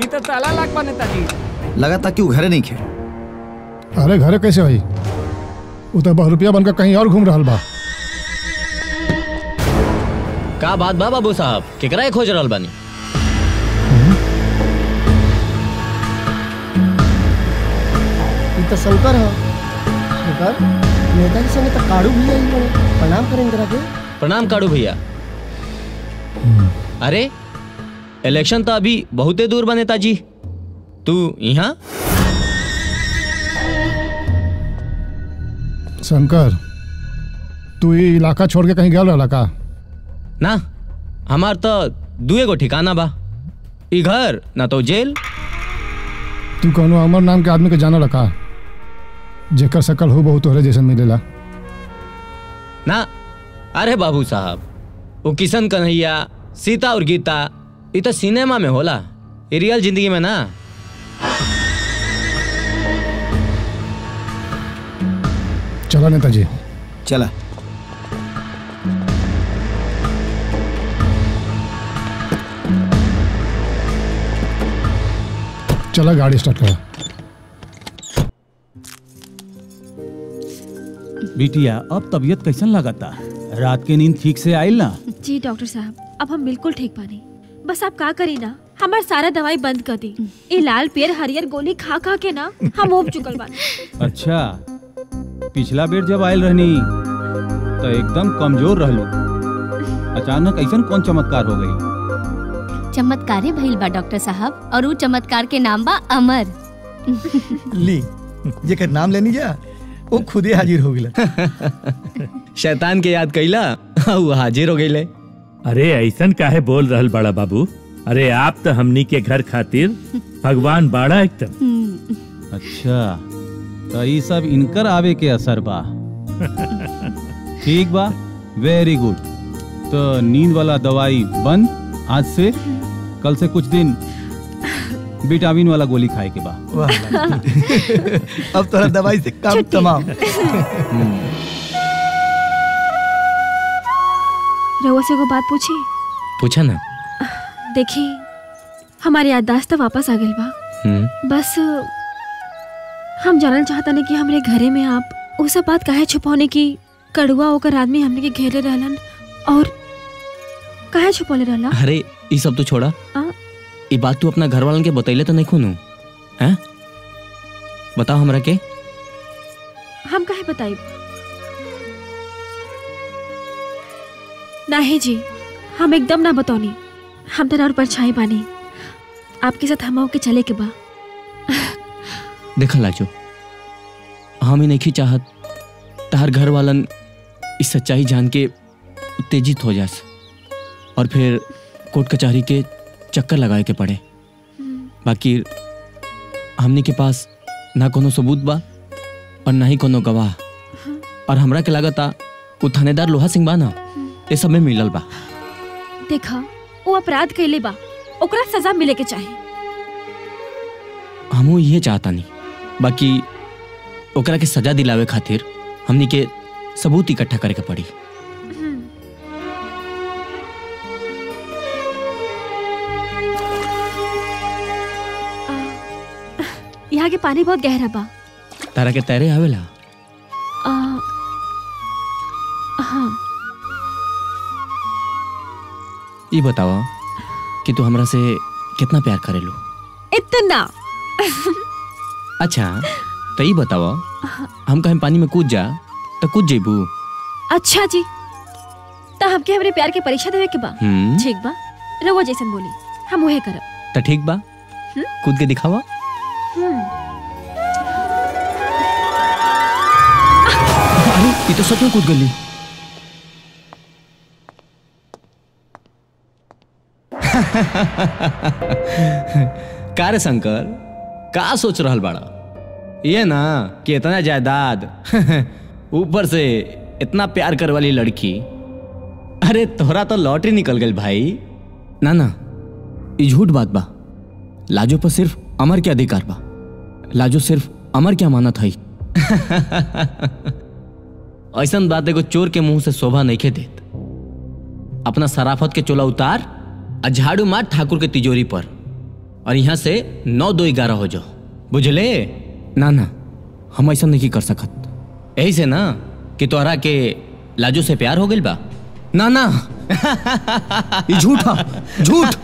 तो ताला लाग पा नेताजी। लगा था कि वो घरे नहीं खे। अरे घरे कैसे हुई? वो तो बहरूपिया बनकर कहीं और घूम रहा बा। का बात बा बाबू साहब, केकरा खोज रहल बानी? ये तो शंकर है। शंकर, नेताजी संगे तो काड़ू भैया ही बने। प्रणाम करेंगे रखे। प्रणाम काड़ू भैया। अरे इलेक्शन तो अभी बहुते दूर बा नेताजी, तू यहाँ? शंकर, तू ये इलाका छोड़ के कहीं गया रहला का? ना, हमार तो दुए गो ठिकाना बा, ई घर ना तो जेल। तू कौनो अमर नाम के आदमी के जाना रखा जेकर शकल हो बहुत तोहरे जैसन मिलेला? ना, अरे बाबू साहब, वो किशन कन्हैया, सीता और गीता ये तो सिनेमा में होला, ये रियल जिंदगी में ना। चला नेताजी। चला। चला गाड़ी स्टार्ट करा। बिटिया अब तबीयत कैसन लगाता? रात के नींद ठीक से आयल ना? जी डॉक्टर साहब, अब हम बिल्कुल ठीक बानी। बस आप का करी ना, हमार सारा दवाई बंद कर दी। ये लाल पियर हरियर गोली खा खा के ना हम उब चुकल बानी। अच्छा, पिछला बेर जब आयल रहनी तो एकदम कमजोर रहलू, अचानक ऐसन कौन चमत्कार हो गई? चमत्कारे भइल बा डॉक्टर साहब, और वो चमत्कार के नाम बा अमर। ली जेकर नाम लेनी जा वो खुदे हाजिर हो गया। शैतान के याद कैला वो हाजिर हो गईले। अरे ऐसन काहे बोल रहल बड़ा बाबू? अरे आप तो हमनी के घर खातिर भगवान बाड़ा एकदम। अच्छा, तो ये सब इनकर आवे के असर बा। ठीक बा, वेरी गुड। तो नींद वाला दवाई बंद आज से, कल से कुछ दिन विटामिन वाला गोली खाए के बा। अब तोरा दवाई से काम तमाम। रउआ से को बात पूछी? पूछा ना। देखी, हमारी याददाश्त तो वापस आ गई बा। बस हम जानना चाहता नहीं कि हमरे घरे में आप वो सब बात काहे छुपाने की कड़ुआ होकर आदमी हमने के घेरे रहलन और काहे छुपौले रहला? अरे ये सब तो छोड़ा, ये बात तू अपना घर वालन के बतैले तो नहीं खूनू हैं? बताओ हमरा के। हम काहे बताई? नहीं जी, हम एकदम ना बतौनी। हम तो और परछाई बानी, आपके साथ हम के चले के बा। देखा लाजो, हम ही नहीं चाहत तार घर वालन इस सच्चाई जान के उत्तेजित हो जास और फिर कोर्ट कचहरी के चक्कर लगाए के पड़े। बाकी हमनी के पास ना कोनो सबूत बा और ना ही कोनो गवाह, और हमरा के लागता वो थानेदार लोहा सिंह बा ना, ये सब में मिलल बा। देखा, वो अपराध कैले बा, ओकरा सजा मिले के चाहिए। हमू ये चाहता नहीं, बाकी ओकरा के सजा दिलावे खातिर हमनी के सबूत इकट्ठा करे के पड़ी। यहाँ के पानी बहुत गहरा बा। तारा के तैरे आवेला? हाँ। ये बतावा कि तू हमरा से कितना प्यार करेलू? इतना। अच्छा, तो ये बतावा, हम कहीं पानी में कूद जा तो कूद जेबू? अच्छा जी, तो हमके हमरे प्यार के परीक्षा देवे के बा। ठीक बा, रउआ जैसन बोली हम वही करब। तो ठीक बा, कूद के दिखावा। अरे ये तो सच में कूद गई। का रे शंकर, का सोच रहल बाड़ा? ये ना कि इतना जायदाद ऊपर से इतना प्यार कर वाली लड़की, अरे तोहरा तो लॉटरी निकल गई भाई। ना ना, ये झूठ बात बा। लाजो पर सिर्फ अमर के अधिकार बा। लाजो सिर्फ अमर क्या माना था। ऐसा बात एगो चोर के मुंह से शोभा नहीं खे देत। अपना सराफत के चोला उतार और झाड़ू मार ठाकुर के तिजोरी पर, और यहाँ से 9-2-11 हो जाओ, बुझले? ना ना, हम ऐसा नहीं कर सकत। यही से ना कि तोहरा के लाजो से प्यार हो गई बा। ना ना, ये झूठ है, झूठ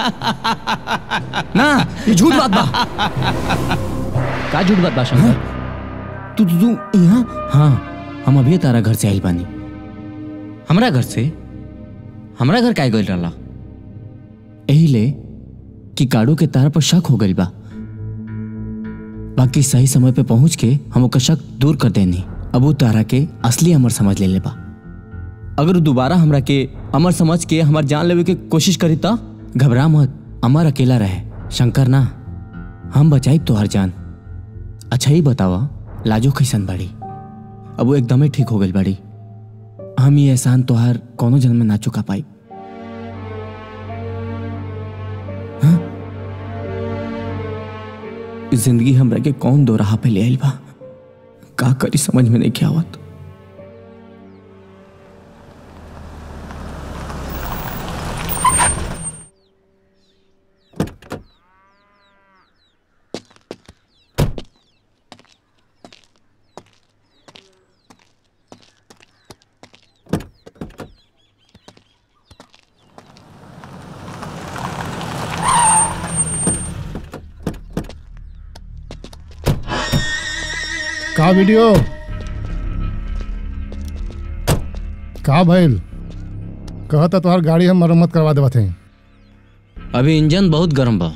ना, ये झूठ बात बा। का झूठ बात बा शंकर? तू यहाँ? हाँ, हम अभी तारा घर से आइल बानी। हमरा घर से? हमरा घर काहे गइल रहला? यही ले कि काड़ू के तारा पर शक हो गइल बा। बाकी सही समय पे पहुंच के हम ओकर शक दूर कर देनी। अब वो तारा के असली अमर समझ ले बा। अगर दोबारा हमरा के अमर समझ के हमार जान लेवे के कोशिश करी तो घबरा मत, अमर अकेला रहे, शंकर ना, हम बचाई तोहर जान। अच्छा ही बतावा लाजो कैसन बाड़ी? अब वो एकदम ठीक हो गई बाड़ी। हम ये एहसान तोहार कोनो जन्म में ना चुका पाई। हाँ? जिंदगी हमरा के कौन दो राह पे ले आइल बा, का करी समझ में नहीं क्या आवत। का वीडियो का भइल? कहता तोहर गाड़ी हम मरम्मत करवा देवत हैं। अभी इंजन बहुत गर्म बा,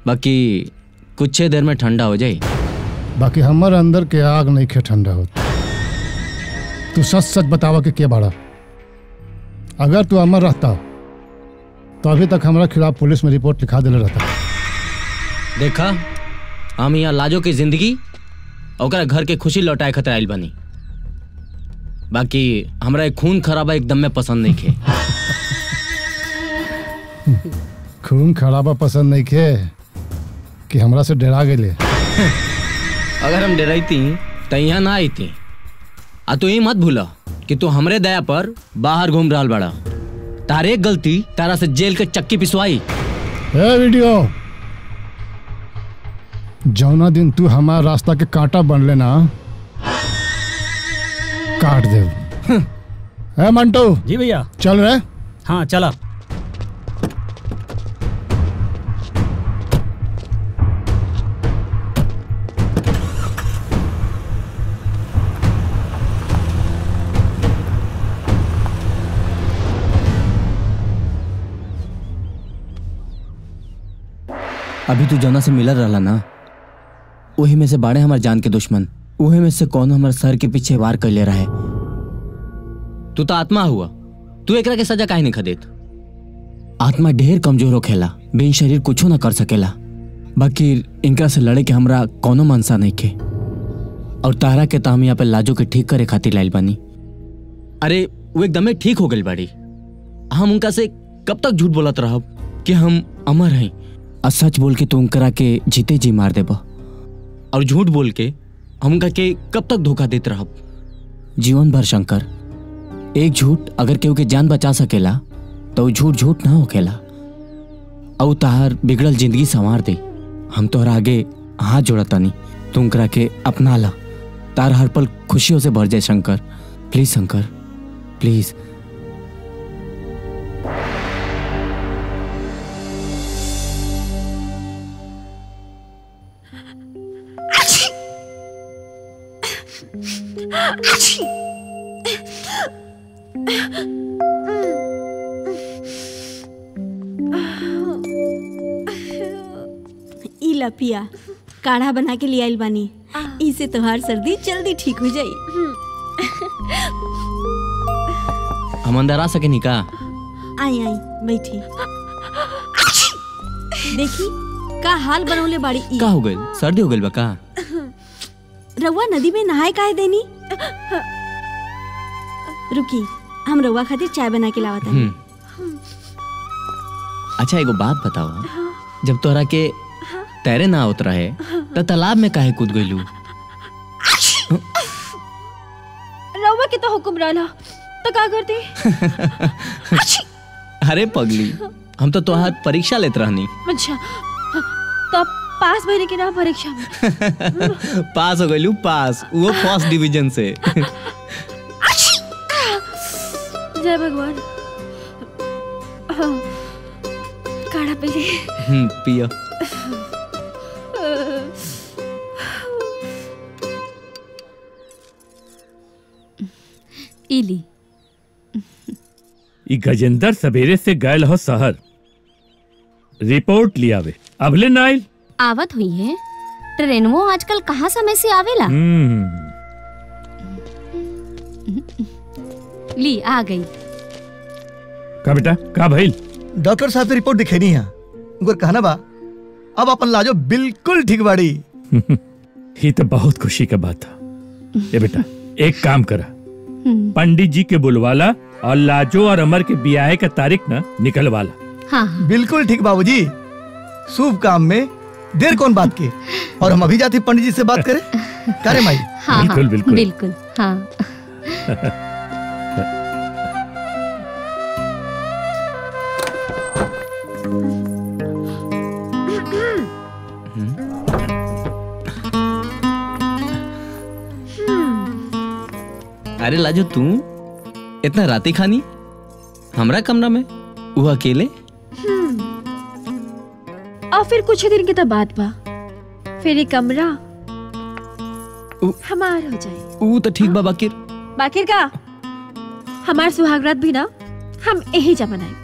बाकी कुछ देर में ठंडा हो जाए। बाकी हमर अंदर के आग नहीं खे ठंडा होत। तू सच सच बतावा कि के बाड़ा। अगर तू अमर रहता तो अभी तक हमरा खिलाफ पुलिस में रिपोर्ट लिखा देले रहता। देखा, हम यहाँ लाजो की जिंदगी और घर के खुशी लौटाए खतरा आइल बनी। बाकी हमरा एक खून खराबा एकदम में पसंद नहीं खे। खून खराबा पसंद नहीं खे कि हमरा से डरा गेले। अगर हम डराईती तो यहाँ ना आई थी। आ तू ये मत भूला कि तू हमरे दया पर बाहर घूम रहा बड़ा। तारे एक गलती तारा से जेल के चक्की पिसवाई। ए वीडियो, जौना दिन तू हमारा रास्ता के कांटा बन लेना, काट दे। ए मंटू। जी भैया। चल रहे? हाँ चला। अभी तू जना से मिलर रहा ना, वही में से बाड़े हमार जान के दुश्मन, वही में से कौन हमारे सर के पीछे वार कर ले रहा है। तू तो आत्मा हुआ, तू एकरा के सजा काहे नहीं खदेत? आत्मा ढेर कमजोर हो खेला, बिन शरीर कुछो ना कर सकेला। बाकी इनका से लड़े के हमरा कोनो मनसा नहीं के। और तारा के तो हम यहाँ पे लाजो के ठीक करे खातिर लाइल बानी। अरे वो एकदम ठीक हो गई बाड़ी। हम उनका से कब तक झूठ बोलत रहब कि हम अमर हैं, और सच बोल के तो उनकरा के जीते जी मार देबा। और झूठ बोल के हम उनका के कब तक धोखा देते रहब? जीवन भर शंकर, एक झूठ अगर केहू के जान बचा सकेला तो वो झूठ झूठ ना होकेला। और तार बिगड़ल जिंदगी संवार दे। हम तोहरा आगे हाथ जोड़तानी, तू उनकरा के अपना ला। तार हर पल खुशियों से भर जाए शंकर। Please Shankar, please. ई लपिया काढ़ा बना के ले आइल बानी, इसे तोहार सर्दी जल्दी ठीक हो जाई। हम अंदर आ सके नहीं का? आई आई बैठी। देखी का हाल बनौले बाड़ी। का हो गइल? सर्दी हो गइल बा का? रउआ नदी में नहाए काहे देनी? रुकी, हम रउआ खातिर चाय बना के लावत हनी। अच्छा एगो बात बताओ, जब तोहरा के तैरे ना आवत रहे तो तालाब में काहे कूद गइलू? रउआ के तो हुक्म रहला तो का करती? अरे पगली, हम तो तोहार परीक्षा लेत रहनी। अच्छा, तो पास भरे के ना परीक्षा में? पास हो गइलू, पास, वो फर्स्ट डिवीजन से। जय भगवान। काढ़ा पी ले। पिया। इली ई गजेंद्र सवेरे से गयल हो शहर, रिपोर्ट लियावे, अबले ना आइल। आवत हुई है, ट्रेनवो आजकल कहाँ समय से आवेला। ली आ गई। का बेटा का भइल? डॉक्टर साहब की रिपोर्ट दिखेनी है, उनका कहना बा अब अपन लाजो बिल्कुल ठीक बाड़ी। ही तो बहुत खुशी का बात था। ए बेटा एक काम करा, पंडित जी के बुलवाला और लाजो और अमर के ब्याह का तारीख ना निकलवाला। हाँ। बिल्कुल ठीक बाबूजी, शुभ काम में देर कौन बात की। और हम अभी जाते पंडित जी से बात करें। करे माई? हाँ, बिल्कुल, हाँ, बिल्कुल। बिल्कुल हाँ। अरे लाजो तू इतना राती खानी हमरा कमरा में, वो अकेले? और फिर कुछ दिन के तो बाद बा फिर ये कमरा हमार हो जाए। वो तो ठीक बा बाकिर। बाकिर का हमार सुहागरात भी ना हम यही जा मनाए।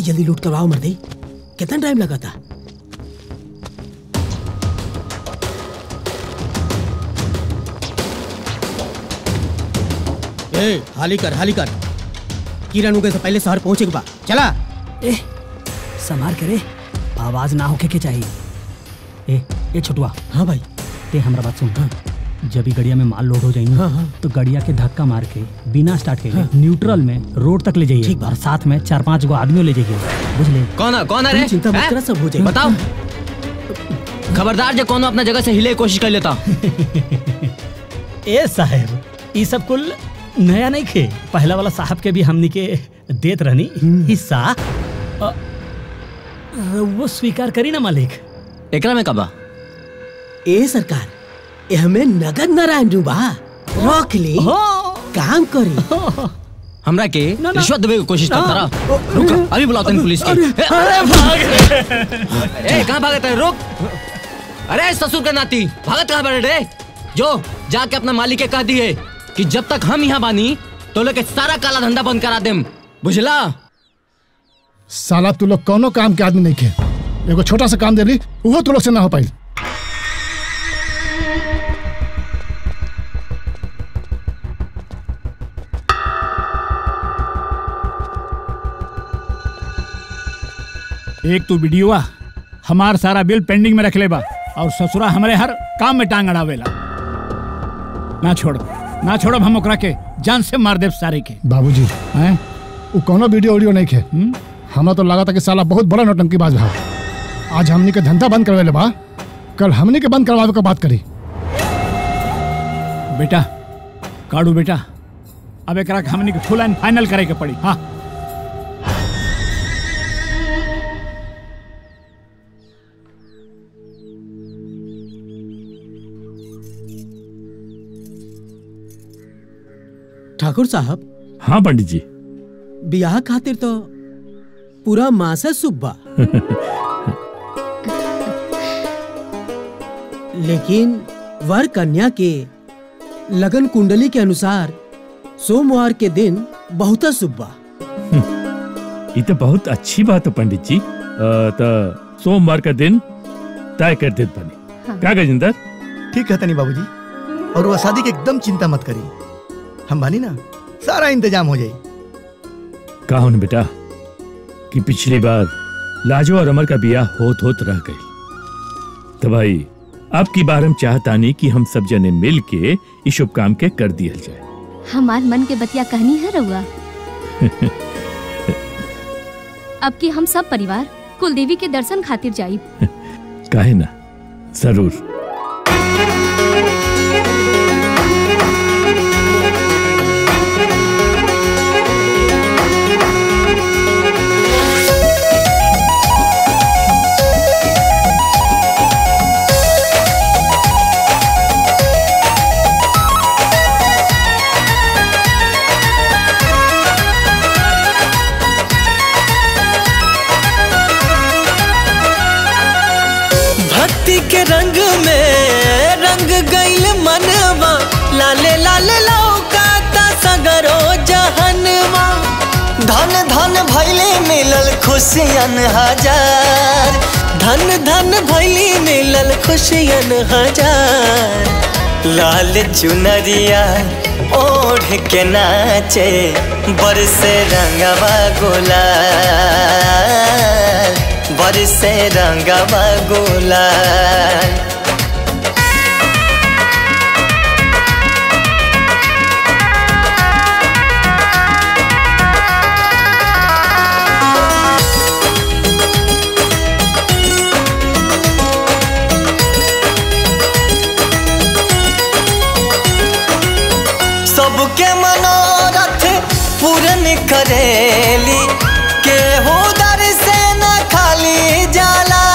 जल्दी लूट करवाओ मर्दे, कितना टाइम लगा था? ए, हाली कर किरण उगे से पहले शहर पहुंचे के बा। चला ए संभार करे, आवाज ना होके के चाहिए। ए छोटुआ। हाँ भाई। ते हमरा बात सुन। जब ही गड़िया में माल लोड हो जाएंगे तो गड़िया के धक्का मार के बिना स्टार्ट के न्यूट्रल में रोड तक ले जाइए और साथ में 4-5 गो आदमी ले जाइए, बुझले? कौन है रे? चिंता मत करो, सब हो जाएगा। बताओ। खबरदार जो कोनो अपना जगह से हिले कोशिश कर लेता। ए साहब ये सब कुल नया नहीं खे, पहला वाला साहब के भी हमनी के देत रहनी हिस्सा, वो स्वीकार करी ना मालिक। एकरा में कबा ए सरकार हमें नगद नारायण रूबा रख ले काम करी। हमरा के रिश्वत देवे की कोशिश मत करा। रुक अभी बुलाता हूं पुलिस के। अरे भाग ए कहां भागत है? रुक। अरे ससुर का नाती भागत कहां बड़े रे? जो जाके अपना मालिक के कह दिए कि जब तक हम यहाँ बानी तो लोग सारा काला धंधा बंद करा देम, बुझला? साला तू लोग कोनो काम के आदमी नहीं खे, एगो छोटा सा काम दे ली वो तू लोग से ना हो पाई। एक तो वीडियोआ हमार सारा बिल पेंडिंग में रख ले बा और ससुरा हमारे हर काम में टांग अड़ावेला। ना छोड़ब हम ओकरा के जान से मार देव सारे के। बाबूजी हैं वो कोनो वीडियो नहीं खे, हमरा तो लगा था कि साला बहुत बड़ा नौटंकीबाज बा। आज हमनी के धंधा बंद करवे ले बा, कल हमनी के बंद करवावे के बात करी। बेटा काड़ू बेटा, अब एकरा के हमनी के फुल एंड फाइनल करे के पड़ी। हाँ ठाकुर साहब। हाँ पंडित जी। ब्याह खातिर तो पूरा मासा सुब्बा लेकिन वर कन्या के लगन कुंडली के अनुसार सोमवार के दिन बहुत सुब्बा। ये तो बहुत अच्छी बात है पंडित जी। तो सोमवार का दिन तय कर देते बने। क्या गजेंद्र? ठीक कहता नहीं बाबूजी, और वो शादी की एकदम चिंता मत करी, हम बानी ना, सारा इंतजाम हो जाए। कहा हूं बेटा कि पिछली बार लाजो और अमर का बियाह होत रह गई, तो भाई अब की बार हम चाहता नहीं कि हम सब जने मिल के इस शुभ काम के कर दिया जाए। हमार मन के बतिया कहनी है रउआ। अब की हम सब परिवार कुलदेवी के दर्शन खातिर जाई। काहे ना, जरूर। के रंग में रंग गईल मनवा, लाले लाले लौकाता सगरो जहनवा। धन धन भैली मिलल खुशियन हजार, धन धन भैली मिलल खुशियन हजार। लाल चुनरिया ओढ़ के नाचे बरसे रंगवा गुलाल, बरसे रंगवा गुलाल। सबके मनोरथ पूरन करेली, केहू दर से न खाली जाला।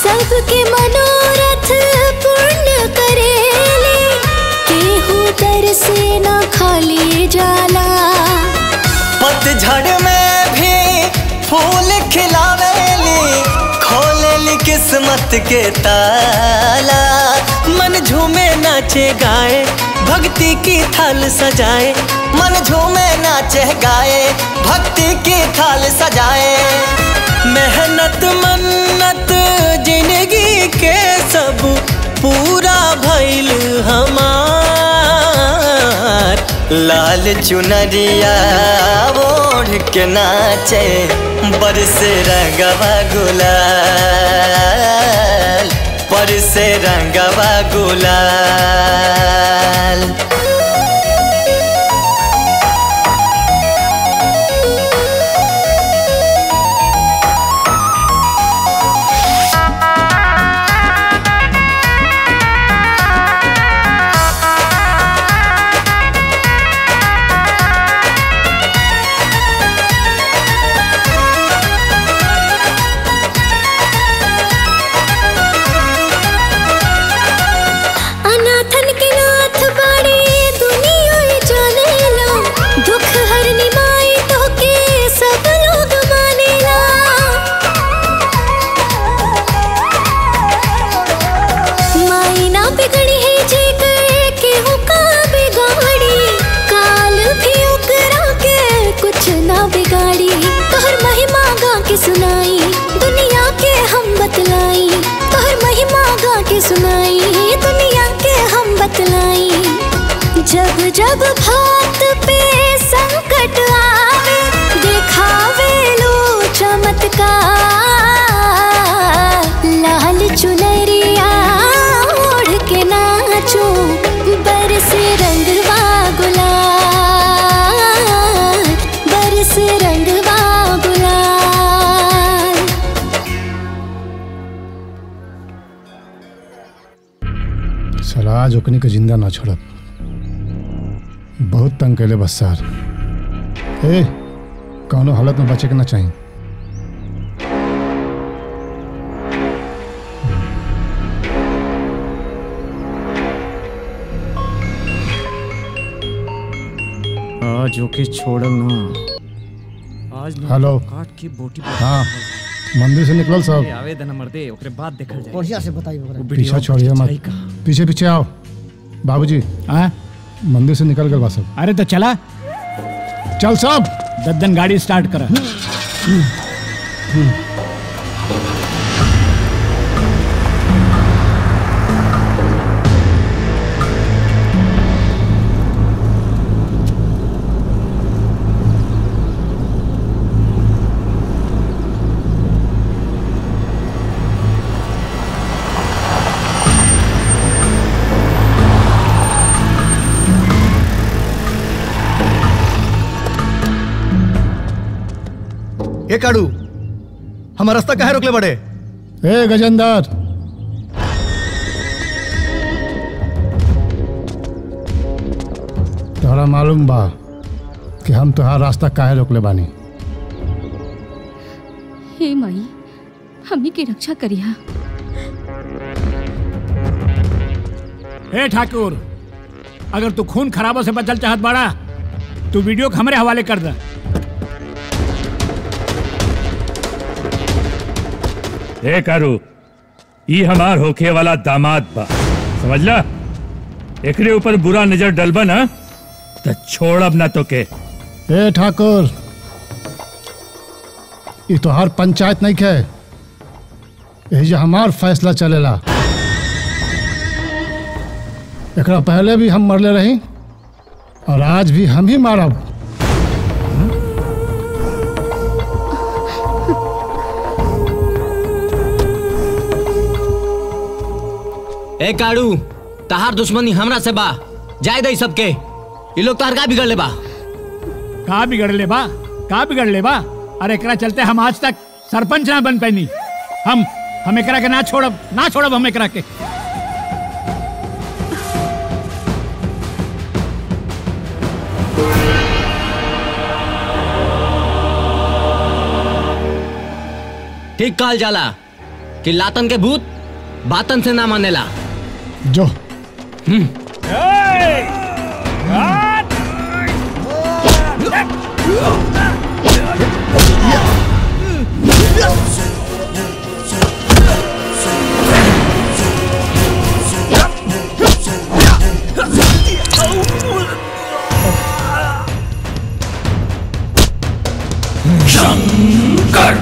सबके मनोरथ पूर्ण करेली, केहू दर से न खाली जाला। पतझड़ में भी फूल खिलावेली, खोलेली किस्मत के ताला। मन झूमे नाचे गाए भक्ति की थाल सजाए, मन झूमे नाचे गाए भक्ति की थाल सजाए। मेहनत मन्नत जिंदगी के सब पूरा भइल हमार। लाल चुनरिया वो ओढ़ के नाचे बरसे रंगवा गुलाल, बरसे रंगवा गुलाल। सुनाई दुनिया के हम बतलाई, तोहर महिमा गा के सुनाई दुनिया के हम बतलाई। जब जब भात पे संकट आवे दिखावे लो चमत्कार, लाल चुनरिया ओढ़ के नाचो बरसे रंगवा गुलाल, बरसे रंगवा आज ओकनी के जिंदा ना छोड़ब, बहुत तंग कैले बस सर। ए कौनो हालत में बचे के ना चाहिए। आज ओके छोड़ल ना, आज ना हेलो काट के बोटी हाँ मंदिर से निकलल सब। आवेदन मर्दे ओकरे बाद देखल जाए। बढ़िया से बताइए ओकरा। पीछा छोड़िए मत, पीछे पीछे आओ। बाबूजी हाँ मंदिर से निकल गए बा सब। अरे तो चला चल सब। दद्दन गाड़ी स्टार्ट करा। ए काड़ू हमारा रास्ता काहे रोकले बड़े? ए गजेंद्र तोहरा मालूम बा कि हम तोहार रास्ता काहे रोकले बानी? हे माई हमनी की रक्षा करिया। हे ठाकुर, अगर तू खून खराबों से बचल चाहत बाड़ा तू वीडियो को हमरे हवाले कर दे। ए कारू, ई हमार होखे वाला दामाद बा, समझला? एकरे ऊपर बुरा नजर डलबा ना तो छोड़ब ना तो के। ए ठाकुर ये तोहार पंचायत नहीं है, यही हमार फैसला चलेला। एकरा पहले भी हम मरले रही और आज भी हम ही मारब। ए काड़ू तहार दुश्मनी हमरा से बा, जाय दे सबके। ये लोग तार का बिगड़ ले बा? का बिगड़ ले बा? का बिगड़ ले बा? अरे एकरा चलते हम आज तक सरपंच ना बन पैनी। हम एकरा के ना छोड़ब हम एकरा के। ठीक कहल जाला कि लातन के भूत बातन से ना मानेला। जो शंकर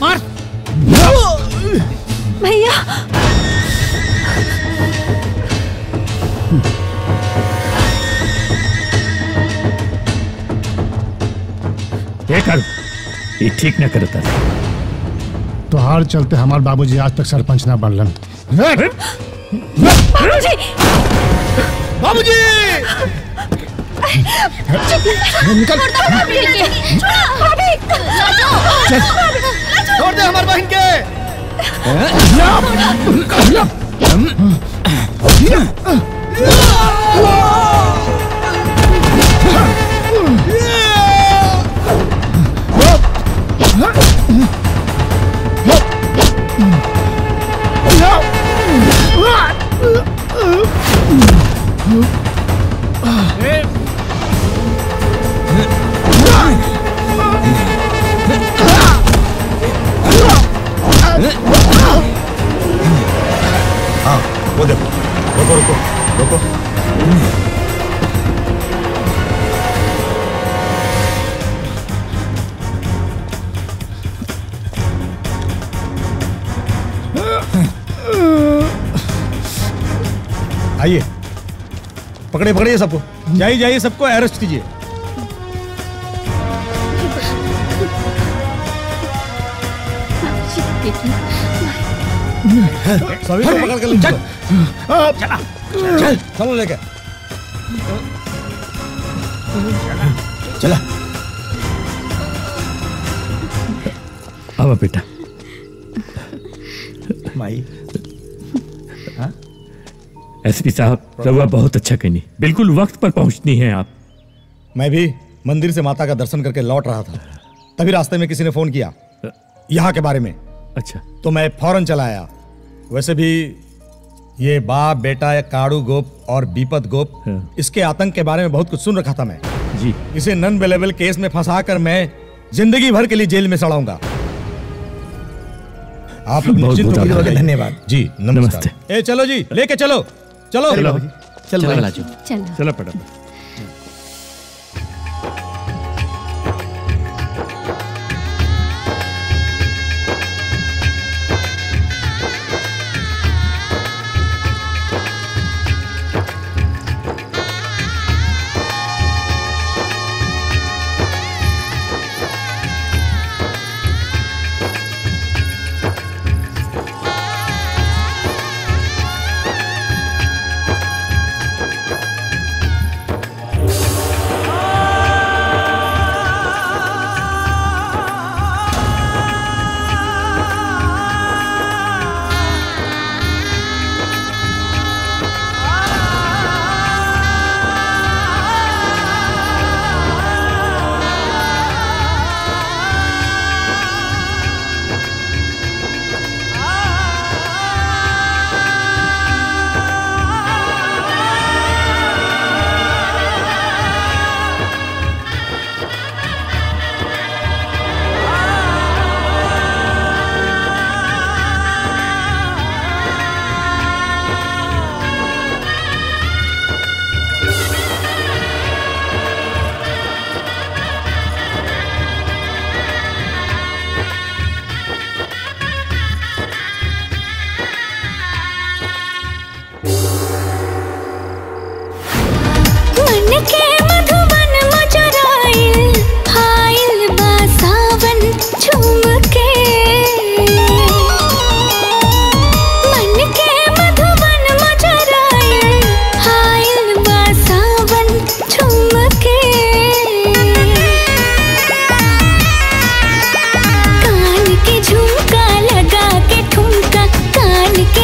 मार भैया ये कर ये ठीक न करता तो हार चलते हमार बाबूजी आज तक सरपंच ना बनलन। बाबूजी बाबूजी निकल छोड़ दे हमारे बहन के। हाँ वो देखो, रुको रुको रुको। आइए, पकड़े पकड़िए सबको, जाइए जाइए सबको अरेस्ट कीजिए। सभी को पकड़ के ले चल। चला चल चलो लेके चला। अब बेटा माई। एसपी साहब रउआ बहुत अच्छा कहनी, बिल्कुल वक्त पर पहुंचनी है आप। मैं भी मंदिर से माता का दर्शन करके लौट रहा था, तभी रास्ते में किसी ने फोन किया यहाँ के बारे में। अच्छा तो मैं फौरन चला आया। वैसे भी ये बाप बेटा काड़ू गोप और बीपत गोप, इसके आतंक के बारे में बहुत कुछ सुन रखा था मैं जी। इसे नन बेलेबल केस में फंसाकर मैं जिंदगी भर के लिए जेल में सड़ाऊंगा। आप लोग निश्चिंत होकर धन्यवाद जी। नमस्ते। ए चलो जी, लेके चलो चलो चलो चलो चलो पड़ा।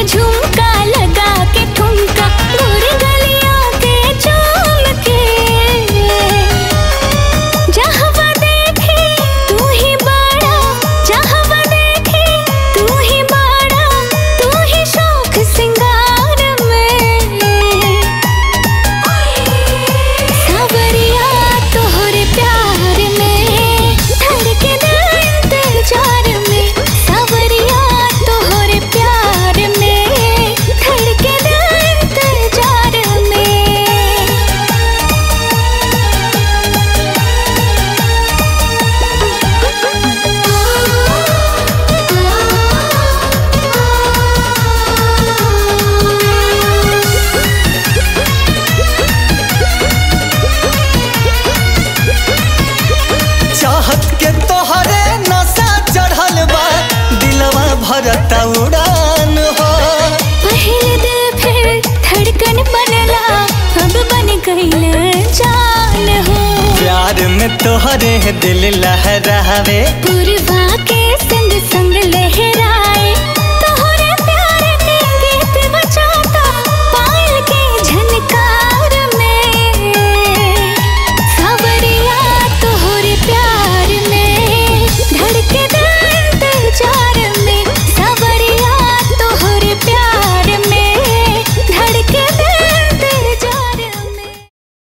झुमका लगा के ठुमका गोरी गलियों के चूम के प्यार में तोहरे दिल लहरावे पूर्वा के संग संग लहरा